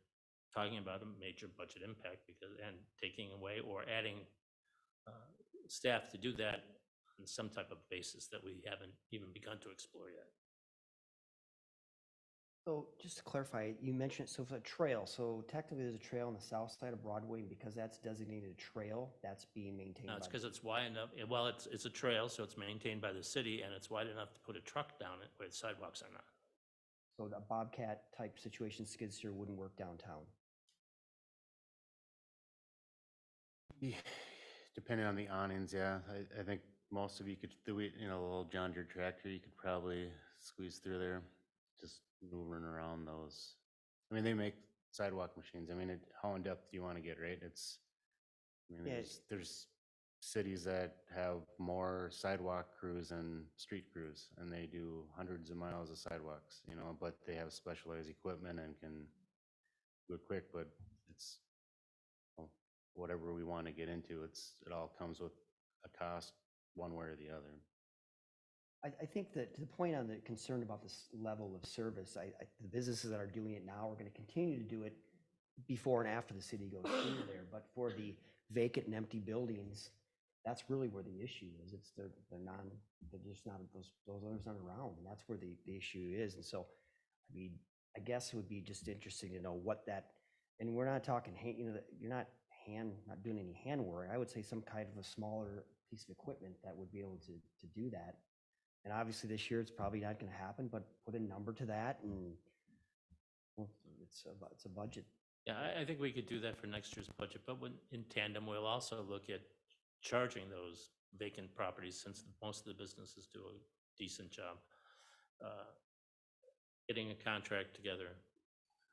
talking about a major budget impact, and taking away or adding staff to do that on some type of basis that we haven't even begun to explore yet. So just to clarify, you mentioned, so for a trail, so technically there's a trail on the south side of Broadway, and because that's designated a trail, that's being maintained No, it's by because it's wide enough. Well, it's a trail, so it's maintained by the city, and it's wide enough to put a truck down it where the sidewalks are not. So the Bobcat type situation, skid steer wouldn't work downtown. Depending on the awnings, yeah, I think most of you could do it, a little John Deere tractor, you could probably squeeze through there, just moving around those. I mean, they make sidewalk machines. I mean, how in depth do you want to get, right? Yeah. There's cities that have more sidewalk crews than street crews, and they do hundreds of miles of sidewalks, but they have specialized equipment and can do it quick, but it's, well, whatever we want to get into, it all comes with a cost one way or the other. I think that to the point on the concern about this level of service, the businesses that are doing it now are going to continue to do it before and after the city goes through there. But for the vacant and empty buildings, that's really where the issue is. It's they're just not, those owners aren't around, and that's where the issue is. And so, I mean, I guess it would be just interesting to know what that, and we're not talking, you're not doing any hand work. I would say some kind of a smaller piece of equipment that would be able to do that. And obviously this year it's probably not going to happen, but put a number to that, and well, it's a budget. Yeah, I think we could do that for next year's budget, but in tandem, we'll also look at charging those vacant properties, since most of the businesses do a decent job. Getting a contract together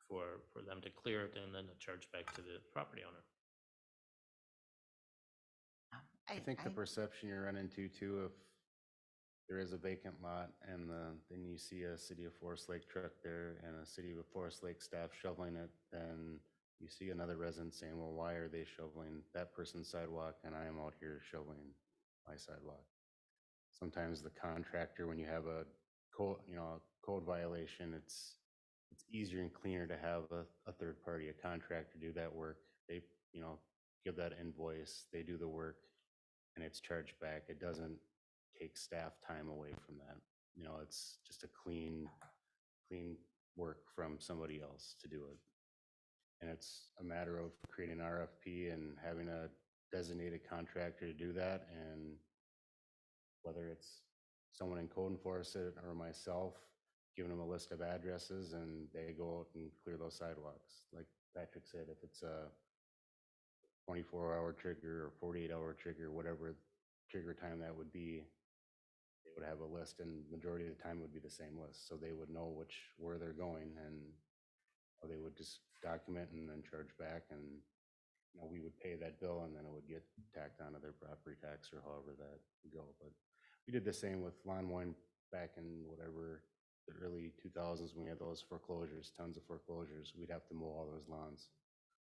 for them to clear it and then to charge back to the property owner. I think the perception you run into too, if there is a vacant lot and then you see a City of Forest Lake truck there and a City of Forest Lake staff shoveling it, then you see another resident saying, well, why are they shoveling that person's sidewalk and I am out here shoveling my sidewalk? Sometimes the contractor, when you have a code violation, it's easier and cleaner to have a third party, a contractor do that work. They, give that invoice, they do the work, and it's charged back. It doesn't take staff time away from that. It's just a clean work from somebody else to do it. And it's a matter of creating an RFP and having a designated contractor to do that. And whether it's someone in code enforcement or myself, giving them a list of addresses and they go out and clear those sidewalks. Like Patrick said, if it's a 24-hour trigger or 48-hour trigger, whatever trigger time that would be, they would have a list, and majority of the time it would be the same list. So they would know where they're going, and or they would just document and then charge back, and we would pay that bill, and then it would get tacked onto their property tax or however that would go. But we did the same with lawn mowing back in whatever the early 2000s when we had those foreclosures, tons of foreclosures. We'd have to mow all those lawns.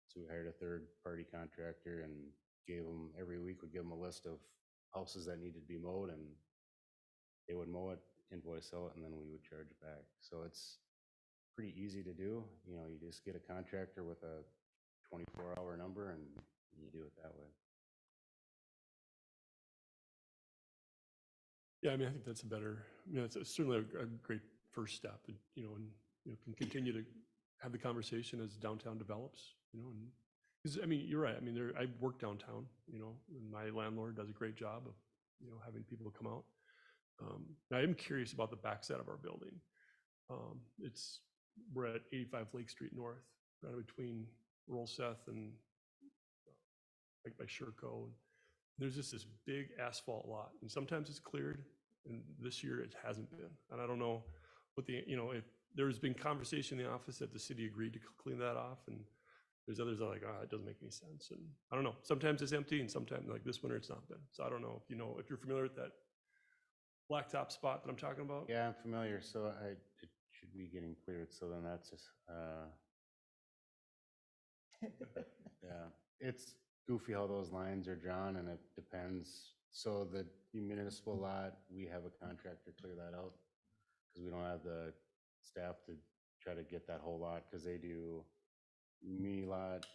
So we hired a third-party contractor and gave them, every week we'd give them a list of houses that needed to be mowed, and they would mow it, invoice out, and then we would charge back. So it's pretty easy to do. You just get a contractor with a 24-hour number and you do it that way. Yeah, I mean, I think that's it's certainly a great first step, and, can continue to have the conversation as downtown develops, and, because, I mean, you're right. I mean, I work downtown, and my landlord does a great job of, having people come out. I am curious about the backside of our building. We're at 85 Lake Street North, right between Rolseth and like by Sherco. There's just this big asphalt lot, and sometimes it's cleared, and this year it hasn't been. And I don't know what if there's been conversation in the office that the city agreed to clean that off, and there's others that are like, it doesn't make any sense. And I don't know, sometimes it's empty, and sometimes, like this winter, it's not been. So I don't know if you're familiar with that blacktop spot that I'm talking about. Yeah, I'm familiar. So it should be getting cleared. So then that's just, yeah, it's goofy how those lines are drawn, and it depends. So the municipal lot, we have a contractor clear that out because we don't have the staff to try to get that whole lot, because they do me lot,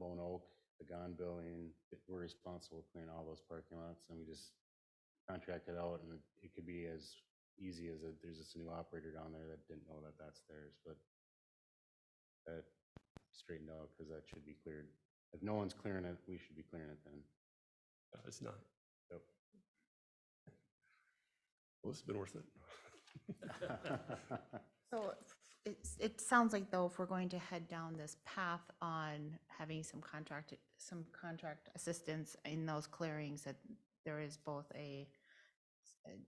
Lone Oak, the Gone Building. We're responsible for clearing all those parking lots, and we just contract it out, and it could be as easy as there's just a new operator down there that didn't know that that's theirs, but that straightened out because that should be cleared. If no one's clearing it, we should be clearing it then. It's not. Yep. Well, it's been worth it. So it sounds like, though, if we're going to head down this path on having some contract assistance in those clearings, that there is both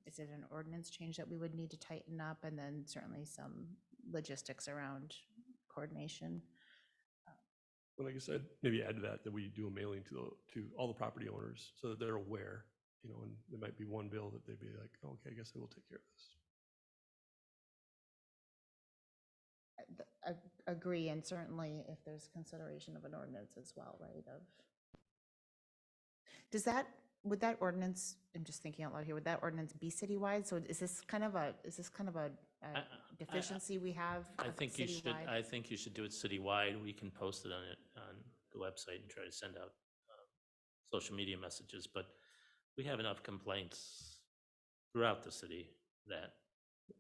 is it an ordinance change that we would need to tighten up, and then certainly some logistics around coordination. Well, I guess I'd maybe add to that, that we do a mailing to all the property owners so that they're aware, you know, and there might be one bill that they'd be like, "Oh, okay, I guess I will take care of this." Agree, and certainly if there's consideration of an ordinance as well, right, would that ordinance, I'm just thinking out loud here, would that ordinance be citywide? So is this kind of a deficiency we have? I of think you should, citywide? I think you should do it citywide. We can post it on the website and try to send out social media messages, but we have enough complaints throughout the city that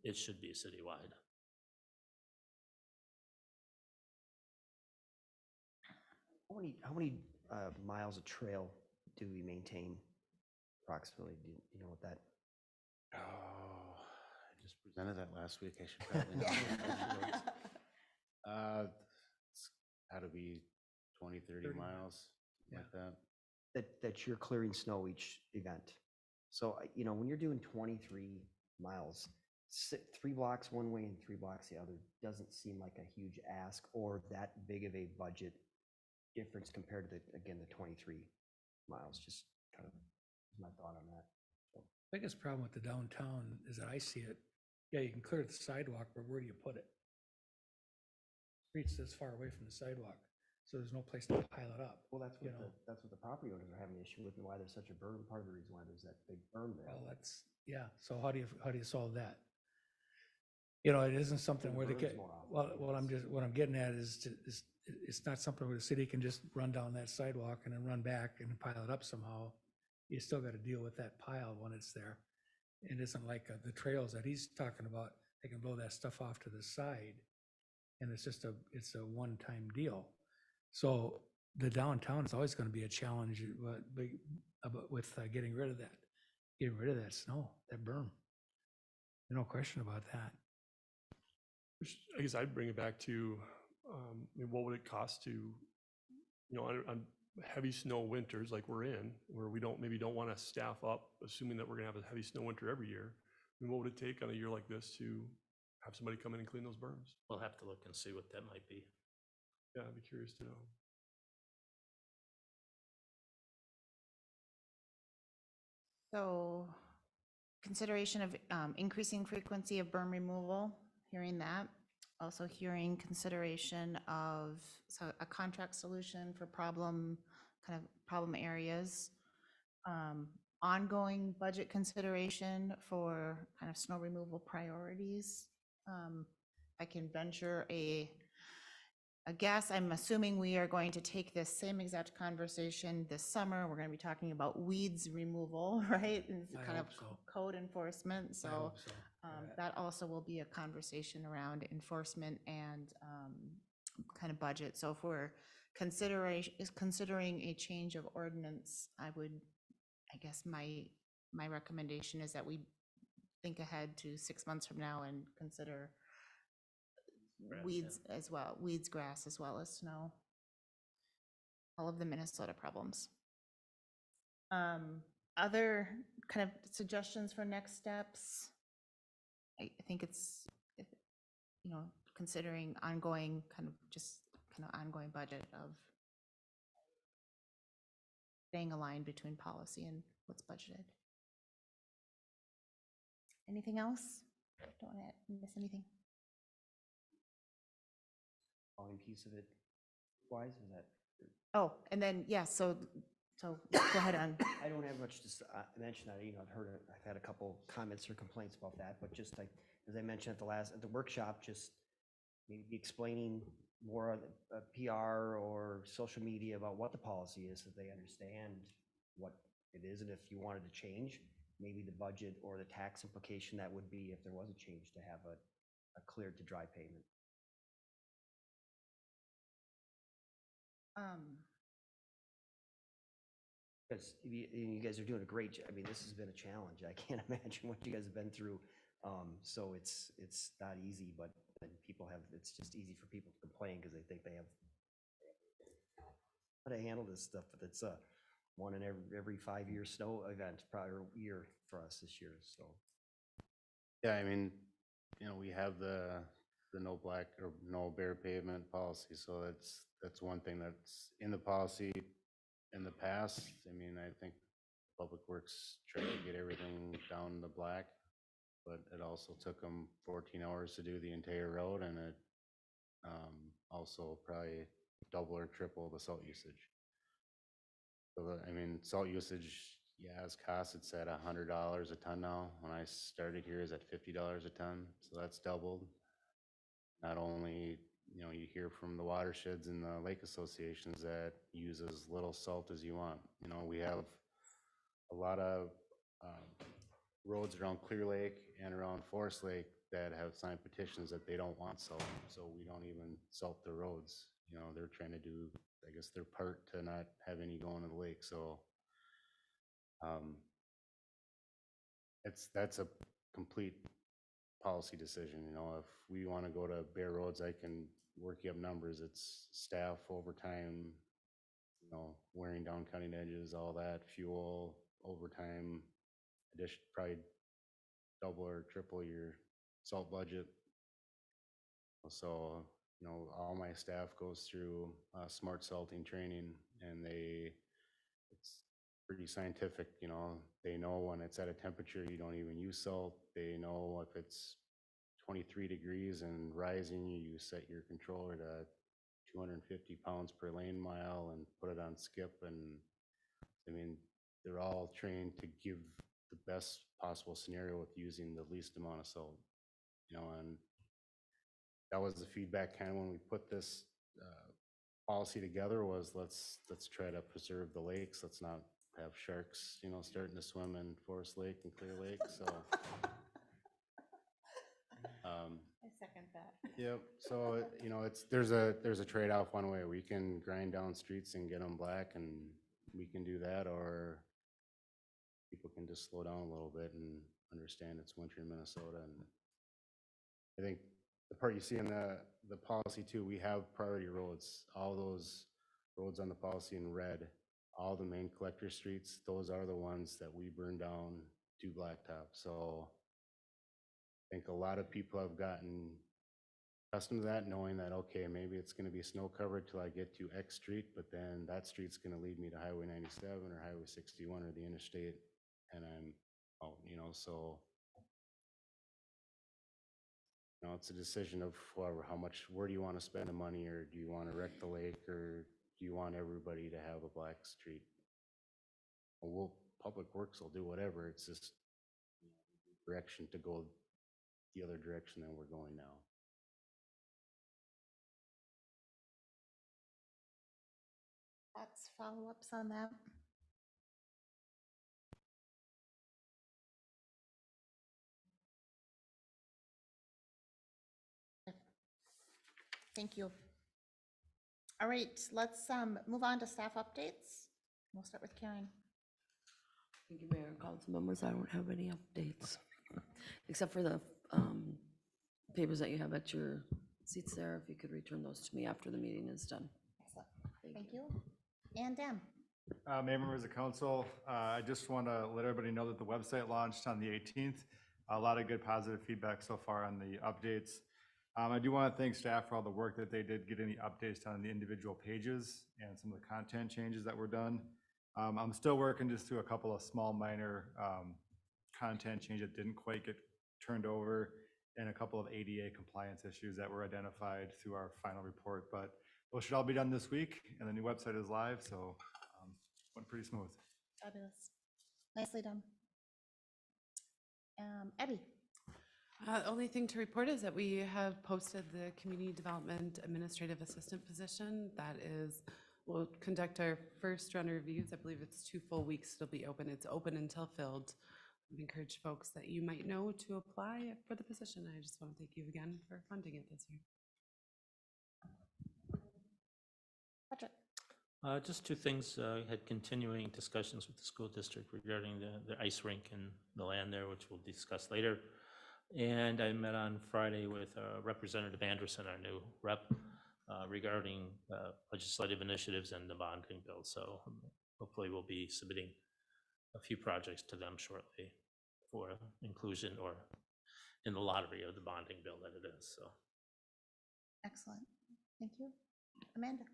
it should be citywide. How many miles of trail do we maintain approximately? Do you know what that? Oh, I just presented that last week. I should probably know. It's gotta be 20, 30 miles, like that. That you're clearing snow each event. So, you know, when you're doing 23 miles, 3 blocks one way and 3 blocks the other doesn't seem like a huge ask or that big of a budget difference compared to again, the 23 miles. Just kind of my thought on that. So. Biggest problem with the downtown is that I see it, yeah, you can clear the sidewalk, but where do you put it? Street's this far away from the sidewalk, so there's no place to pile it up. Well, that's you what know. that's what the property owners are having an issue with and why there's such a burn. Part of the reason why there's that big burn there. Well, yeah, so how do you solve that? You know, it isn't something where they Burns get, more often, what I'm getting at is it's not something where the city can just run down that sidewalk and then run back and pile it up somehow. You still got to deal with that pile when it's there. It isn't like the trails that he's talking about, they can blow that stuff off to the side. And it's a one-time deal. So the downtown is always going to be a challenge with getting rid of that snow, that berm. No question about that. I guess I'd bring it back to, what would it cost to, you know, on heavy snow winters like we're in, where we maybe don't want to staff up, assuming that we're gonna have a heavy snow winter every year. I mean, what would it take on a year like this to have somebody come in and clean those berms? We'll have to look and see what that might be. Yeah, I'd be curious to know. So consideration of increasing frequency of berm removal, hearing that. Also hearing consideration of a contract solution for problem areas. Ongoing budget consideration for kind of snow removal priorities. I can venture a guess. I'm assuming we are going to take this same exact conversation this summer. We're going to be talking about weeds removal, right? And I kind of hope so. code enforcement. I So hope so. that also will be a conversation around enforcement and kind of budget. So if we're considering a change of ordinance, I guess my recommendation is that we think ahead to 6 months from now and consider Grass, weeds as well, weeds, grass, as well as snow. All of the Minnesota problems. Other kind of suggestions for next steps? I think it's, you know, considering ongoing ongoing budget of staying aligned between policy and what's budgeted. Anything else? Don't want to miss anything. Following piece of it, wise is that? Oh, and then, yeah, so go ahead on. I don't have much to mention. You know, I've had a couple comments or complaints about that, but just like, as I mentioned at the workshop, just maybe explaining more of the PR or social media about what the policy is, so they understand what it is, and if you wanted to change, maybe the budget or the tax implication that would be if there was a change to have a cleared to dry pavement. Because you guys are doing a great job. I mean, this has been a challenge. I can't imagine what you guys have been through. So it's not easy, but it's just easy for people to complain because they think they have how to handle this stuff. But one in every 5-year snow event, prior year for us this year, so. Yeah, I mean, we have the no black or no bare pavement policy, so that's one thing that's in the policy in the past. I mean, I think Public Works tried to get everything down the black, but it also took them 14 hours to do the entire road, and it also probably double or triple the salt usage. So, I mean, salt usage, yeah, as cost, it's at $100 a ton now. When I started here, it's at $50 a ton, so that's doubled. Not only, you hear from the watersheds and the lake associations that use as little salt as you want. We have a lot of roads around Clear Lake and around Forest Lake that have signed petitions that they don't want salt, so we don't even salt the roads. They're trying to do, I guess, their part to not have any going to the lake, so that's a complete policy decision. If we want to go to bare roads, I can work you up numbers. It's staff, overtime, wearing down cutting edges, all that, fuel, overtime, addition, probably double or triple your salt budget. So, all my staff goes through smart salting training, and it's pretty scientific. They know when it's at a temperature you don't even use salt. They know if it's 23 degrees and rising, you set your controller to 250 pounds per lane mile and put it on skip. And I mean, they're all trained to give the best possible scenario with using the least amount of salt. And that was the feedback kind of when we put this policy together, was let's try to preserve the lakes. Let's not have sharks, starting to swim in Forest Lake and Clear Lake. So, I second that. yep. So, there's a trade-off one way. We can grind down streets and get them black, and we can do that, or people can just slow down a little bit and understand it's winter in Minnesota. And I think the part you see in the policy too, we have priority roads. All those roads on the policy in red, all the main collector streets, those are the ones that we burn down to blacktop. So I think a lot of people have gotten accustomed to that, knowing that, okay, maybe it's going to be snow covered till I get to X street, but then that street's going to lead me to Highway 97 or Highway 61 or the interstate, and I'm out, so it's a decision of where do you want to spend the money, or do you want to wreck the lake, or do you want everybody to have a black street? Public Works will do whatever. It's just direction to go the other direction than we're going now. Thoughts, follow-ups on that? Thank you. All right, let's move on to staff updates. We'll start with Karen. Thank you, Mayor and council members. I don't have any updates, except for the papers that you have at your seats there. If you could return those to me after the meeting is done. Excellent. Thank you. And Dan. Mayor, members of council, I just want to let everybody know that the website launched on the 18th. A lot of good positive feedback so far on the updates. I do want to thank staff for all the work that they did getting the updates on the individual pages and some of the content changes that were done. I'm still working just through a couple of small minor content changes that didn't quite get turned over, and a couple of ADA compliance issues that were identified through our final report, but those should all be done this week, and the new website is live, so went pretty smooth. Fabulous. Nicely done. Abby. Only thing to report is that we have posted the Community Development Administrative Assistant position. That is, we'll conduct our first round of reviews. I believe it's 2 full weeks it'll be open. It's open until filled. I encourage folks that you might know to apply for the position. I just want to thank you again for funding it this year. Patrick. Just 2 things. Had continuing discussions with the school district regarding the ice rink and the land there, which we'll discuss later. And I met on Friday with Representative Anderson, our new rep, regarding legislative initiatives and the bonding bill. So hopefully we'll be submitting a few projects to them shortly for inclusion or in the lottery of the bonding bill that it is, so. Excellent. Thank you. Amanda?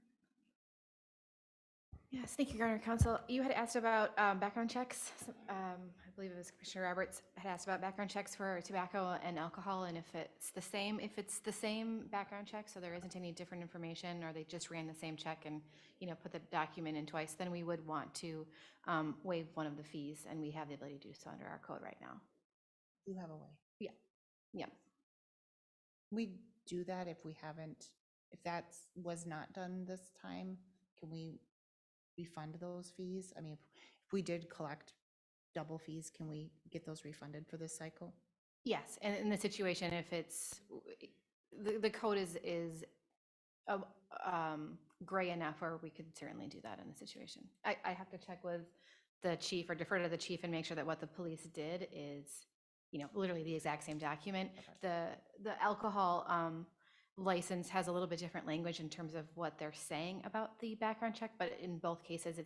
Yes, thank you, Governor Council. You had asked about background checks. I believe it was Commissioner Roberts had asked about background checks for tobacco and alcohol, and if it's the same background check, so there isn't any different information, or they just ran the same check and, put the document in twice, then we would want to waive one of the fees, and we have the ability to do so under our code right now. You have a way. Yeah. We do that if we haven't, if that was not done this time, can we refund those fees? I mean, if we did collect double fees, can we get those refunded for this cycle? Yes, and in the situation, if it's, the code is gray enough where we could certainly do that in the situation. I have to check with the chief or defer to the chief and make sure that what the police did is, literally the exact same document. The alcohol license has a little bit different language in terms of what they're saying about the background check, but in both cases,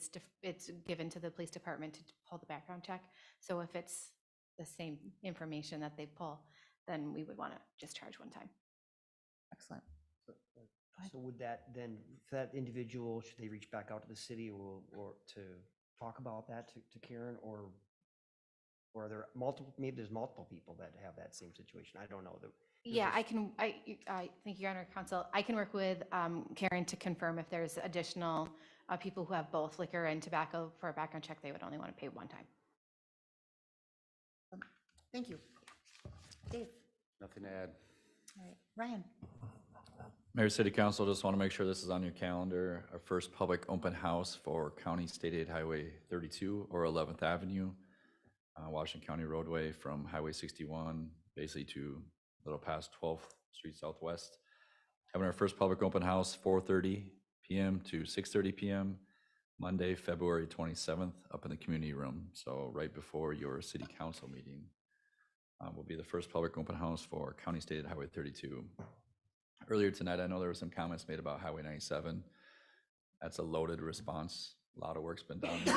it's given to the police department to pull the background check. So if it's the same information that they pull, then we would want to just charge one time. Excellent. So would that then, for that individual, should they reach back out to the city or to talk about that to Karen, or are there multiple, maybe there's multiple people that have that same situation? I don't know. Yeah, I thank you, Honor Council. I can work with Karen to confirm if there's additional people who have both liquor and tobacco for a background check, they would only want to pay one time. Thank you. Dave? Nothing to add. All right. Ryan? Mayor, City Council, just want to make sure this is on your calendar. Our first public open house for County State Aid Highway 32 or 11th Avenue, Washington County roadway from Highway 61, basically to a little past 12th Street Southwest. Having our first public open house, 4:30 p.m. to 6:30 p.m., Monday, February 27th, up in the community room. So right before your city council meeting will be the first public open house for County State Aid Highway 32. Earlier tonight, I know there were some comments made about Highway 97. That's a loaded response. A lot of work's been done there.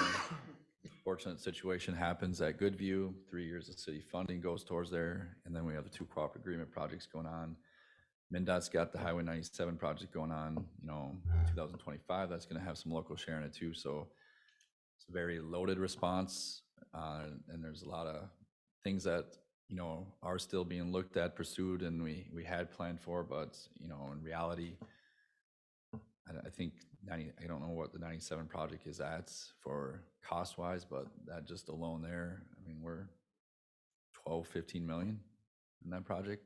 Fortunate situation happens at Goodview. 3 years of city funding goes towards there. And then we have the two cooperative agreement projects going on. MnDOT's got the Highway 97 project going on, 2025. That's going to have some local share in it too. So it's a very loaded response. And there's a lot of things that are still being looked at, pursued, and we had planned for, but in reality, I think I don't know what the 97 project is at for cost-wise, but that just alone there, I mean, we're 12, 15 million in that project.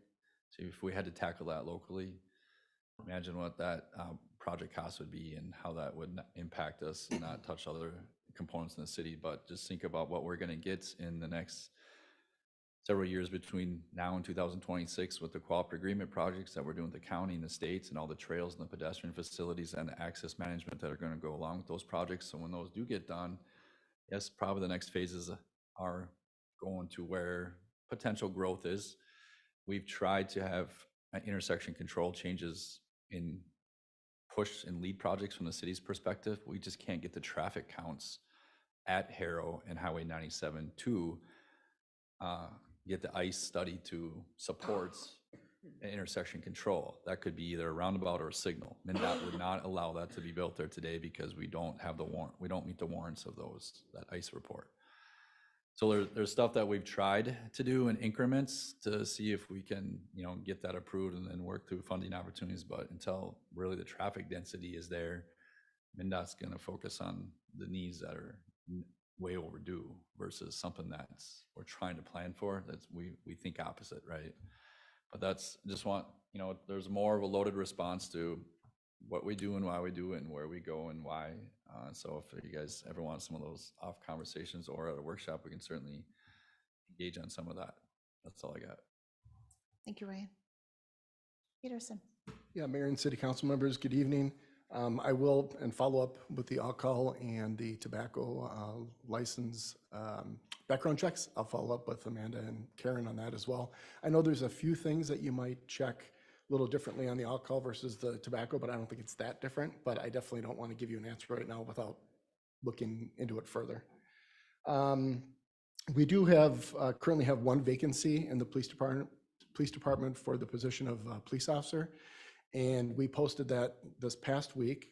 So if we had to tackle that locally, imagine what that project cost would be and how that would impact us and not touch other components in the city. But just think about what we're going to get in the next several years between now and 2026 with the cooperative agreement projects that we're doing with the county and the states and all the trails and the pedestrian facilities and the access management that are going to go along with those projects. So when those do get done, yes, probably the next phases are going to where potential growth is. We've tried to have intersection control changes in push and lead projects from the city's perspective. We just can't get the traffic counts at Harrow and Highway 97 to get the ICE study to support intersection control. That could be either a roundabout or a signal. MnDOT would not allow that to be built there today because we don't have the warrant. We don't meet the warrants of that ICE report. So there's stuff that we've tried to do in increments to see if we can, get that approved and then work through funding opportunities. But until really the traffic density is there, MnDOT's going to focus on the needs that are way overdue versus something that's we're trying to plan for. That's we think opposite, right? But that's just there's more of a loaded response to what we do and why we do it and where we go and why. So if you guys ever want some of those off conversations or at a workshop, we can certainly engage on some of that. That's all I got. Thank you, Ryan. Peterson. Yeah, Mayor and City Council members, good evening. I will follow up with the alcohol and the tobacco license background checks. I'll follow up with Amanda and Karen on that as well. I know there's a few things that you might check a little differently on the alcohol versus the tobacco, but I don't think it's that different. But I definitely don't want to give you an answer right now without looking into it further. We do have, currently have one vacancy in the police department for the position of police officer. And we posted that this past week.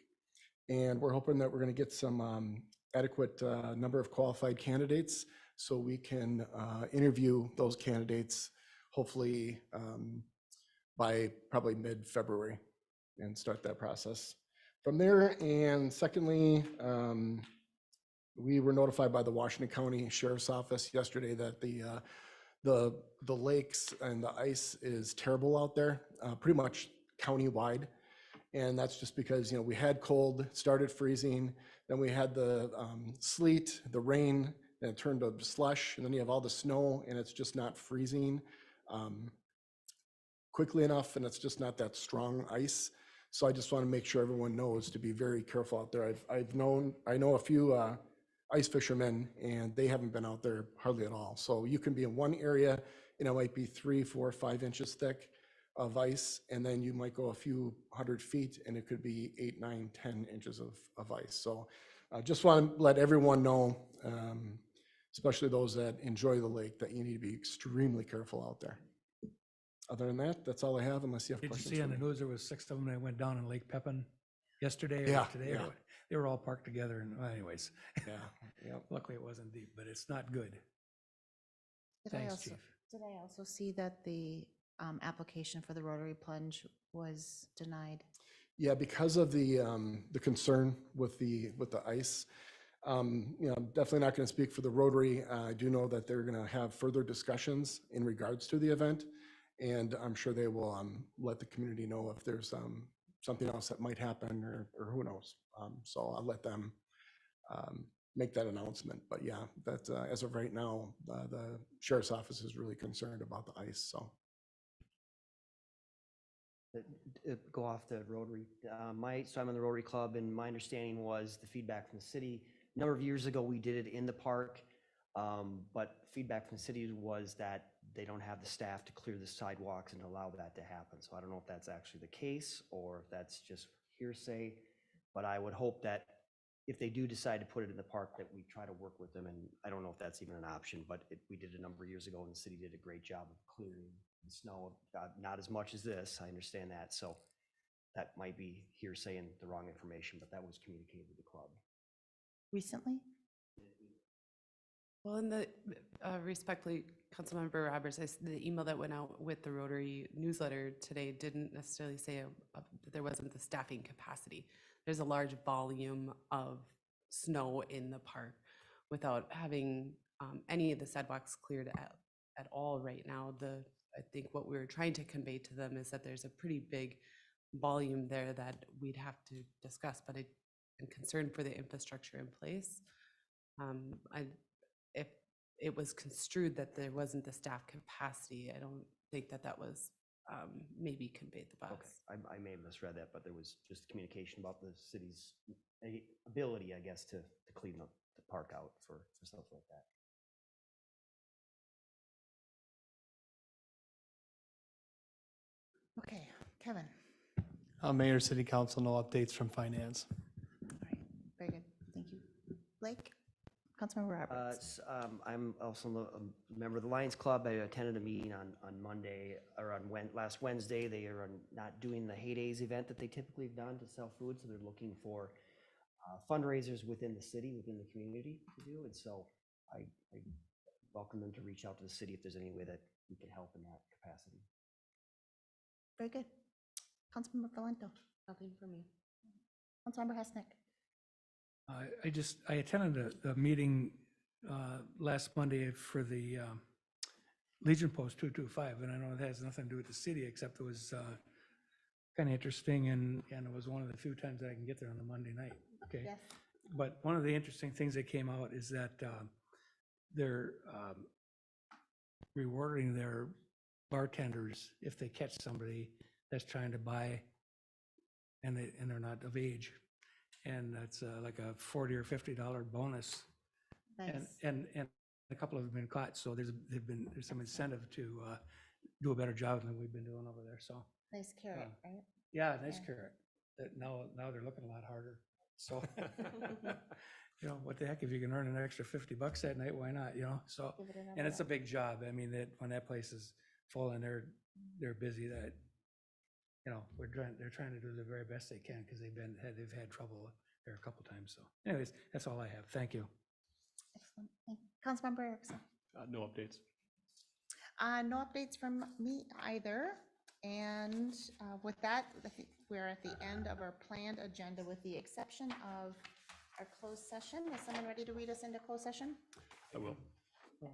And we're hoping that we're going to get some adequate number of qualified candidates so we can interview those candidates hopefully by probably mid-February and start that process from there. And secondly, we were notified by the Washington County Sheriff's Office yesterday that the lakes and the ice is terrible out there, pretty much county-wide. And that's just because, we had cold, started freezing, then we had the sleet, the rain, and it turned to slush, and then you have all the snow, and it's just not freezing quickly enough, and it's just not that strong ice. So I just want to make sure everyone knows to be very careful out there. I know a few ice fishermen, and they haven't been out there hardly at all. So you can be in one area, and it might be 3, 4, 5 inches thick of ice, and then you might go a few 100 feet, and it could be 8, 9, 10 inches of ice. So I just want to let everyone know, especially those that enjoy the lake, that you need to be extremely careful out there. Other than that, that's all I have, unless you have Did you questions. see on for the me. news, there was 6 of them that went down in Lake Pepin yesterday or Yeah, today? yeah. They were all parked together, and well, anyways. Yeah, yeah. Luckily, it wasn't deep, but it's not good. Thanks, Chief. Did I also see that the application for the Rotary Plunge was denied? Yeah, because of the concern with the ice, I'm definitely not going to speak for the Rotary. I do know that they're going to have further discussions in regards to the event, and I'm sure they will let the community know if there's something else that might happen, or who knows. So I'll let them make that announcement. But yeah, that as of right now, the Sheriff's Office is really concerned about the ice. So. Go off the Rotary. So I'm in the Rotary Club, and my understanding was the feedback from the city. A number of years ago, we did it in the park, but feedback from the city was that they don't have the staff to clear the sidewalks and allow that to happen. So I don't know if that's actually the case or if that's just hearsay, but I would hope that if they do decide to put it in the park, that we try to work with them. And I don't know if that's even an option, but we did a number of years ago, and the city did a great job of clearing the snow. Not as much as this, I understand that. So that might be hearsay and the wrong information, but that was communicated with the club. Recently? Well, in the respectfully, Councilmember Roberts, the email that went out with the Rotary newsletter today didn't necessarily say that there wasn't the staffing capacity. There's a large volume of snow in the park without having any of the sidewalks cleared at all right now. I think what we were trying to convey to them is that there's a pretty big volume there that we'd have to discuss, but I'm concerned for the infrastructure in place. If it was construed that there wasn't the staff capacity, I don't think that was maybe conveyed the best. Okay, I may have misread that, but there was just communication about the city's ability, I guess, to clean the park out for stuff like that. Okay, Kevin. Mayor, City Council, no updates from finance. All right, very good. Thank you. Blake? Councilmember Roberts. I'm also a member of the Lions Club. I attended a meeting on Monday, or on last Wednesday. They are not doing the Heydays event that they typically have done to sell food, so they're looking for fundraisers within the city, within the community to do. And so I welcome them to reach out to the city if there's any way that we can help in that capacity. Very good. Councilmember Valento. Nothing for me. Councilmember Husnick. I attended a meeting last Monday for the Legion Post 225, and I know it has nothing to do with the city, except it was kind of interesting, and it was one of the few times that I can get there on a Monday night. Okay. Yes. But one of the interesting things that came out is that they're rewarding their bartenders if they catch somebody that's trying to buy and they're not of age. And that's like a $40 or $50 bonus. Nice. And a couple of them have been caught, so there's some incentive to do a better job than we've been doing over there, so. Nice carrot, right? Yeah, nice Yeah. carrot. Now they're looking a lot harder. So, you know, what the heck, if you can earn an extra $50 that night, why not, you know? So, Give it another and it's a go. big job. I mean, that, when that place is full and they're busy, that, you know, they're trying to do the very best they can because they've had trouble there a couple times. So anyways, that's all I have. Thank you. Excellent. Thank you. Councilmember Erickson. No updates. No updates from me either. And with that, I think we're at the end of our planned agenda with the exception of our closed session. Is someone ready to read us into closed session? I will. Go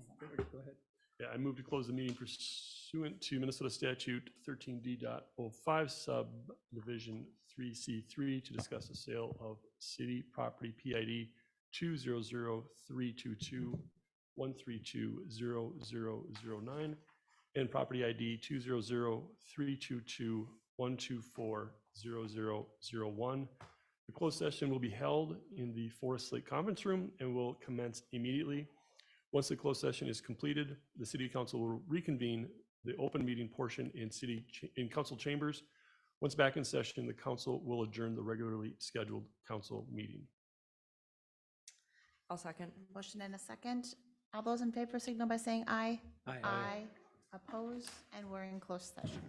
ahead. Yeah, I move to close the meeting pursuant to Minnesota Statute 13D.05 subdivision 3C3 to discuss the sale of city property PID 2003221320009 and property ID 2003221240001. The closed session will be held in the Forest Lake Conference Room and will commence immediately. Once the closed session is completed, the city council will reconvene the open meeting portion in council chambers. Once back in session, the council will adjourn the regularly scheduled council meeting. I'll second. Motion and a second. All those in favor signal by saying aye. Aye. Aye. Opposed, and we're in closed session.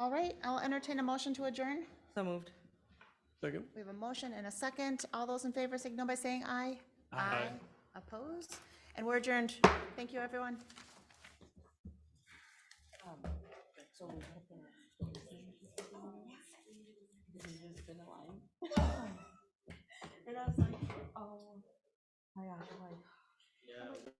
All right, I'll entertain a motion to adjourn. So moved. Second? We have a motion and a second. All those in favor signal by saying aye. Aye. Opposed? And we're adjourned. Thank you, everyone. And I was like, oh, my gosh, I'm like.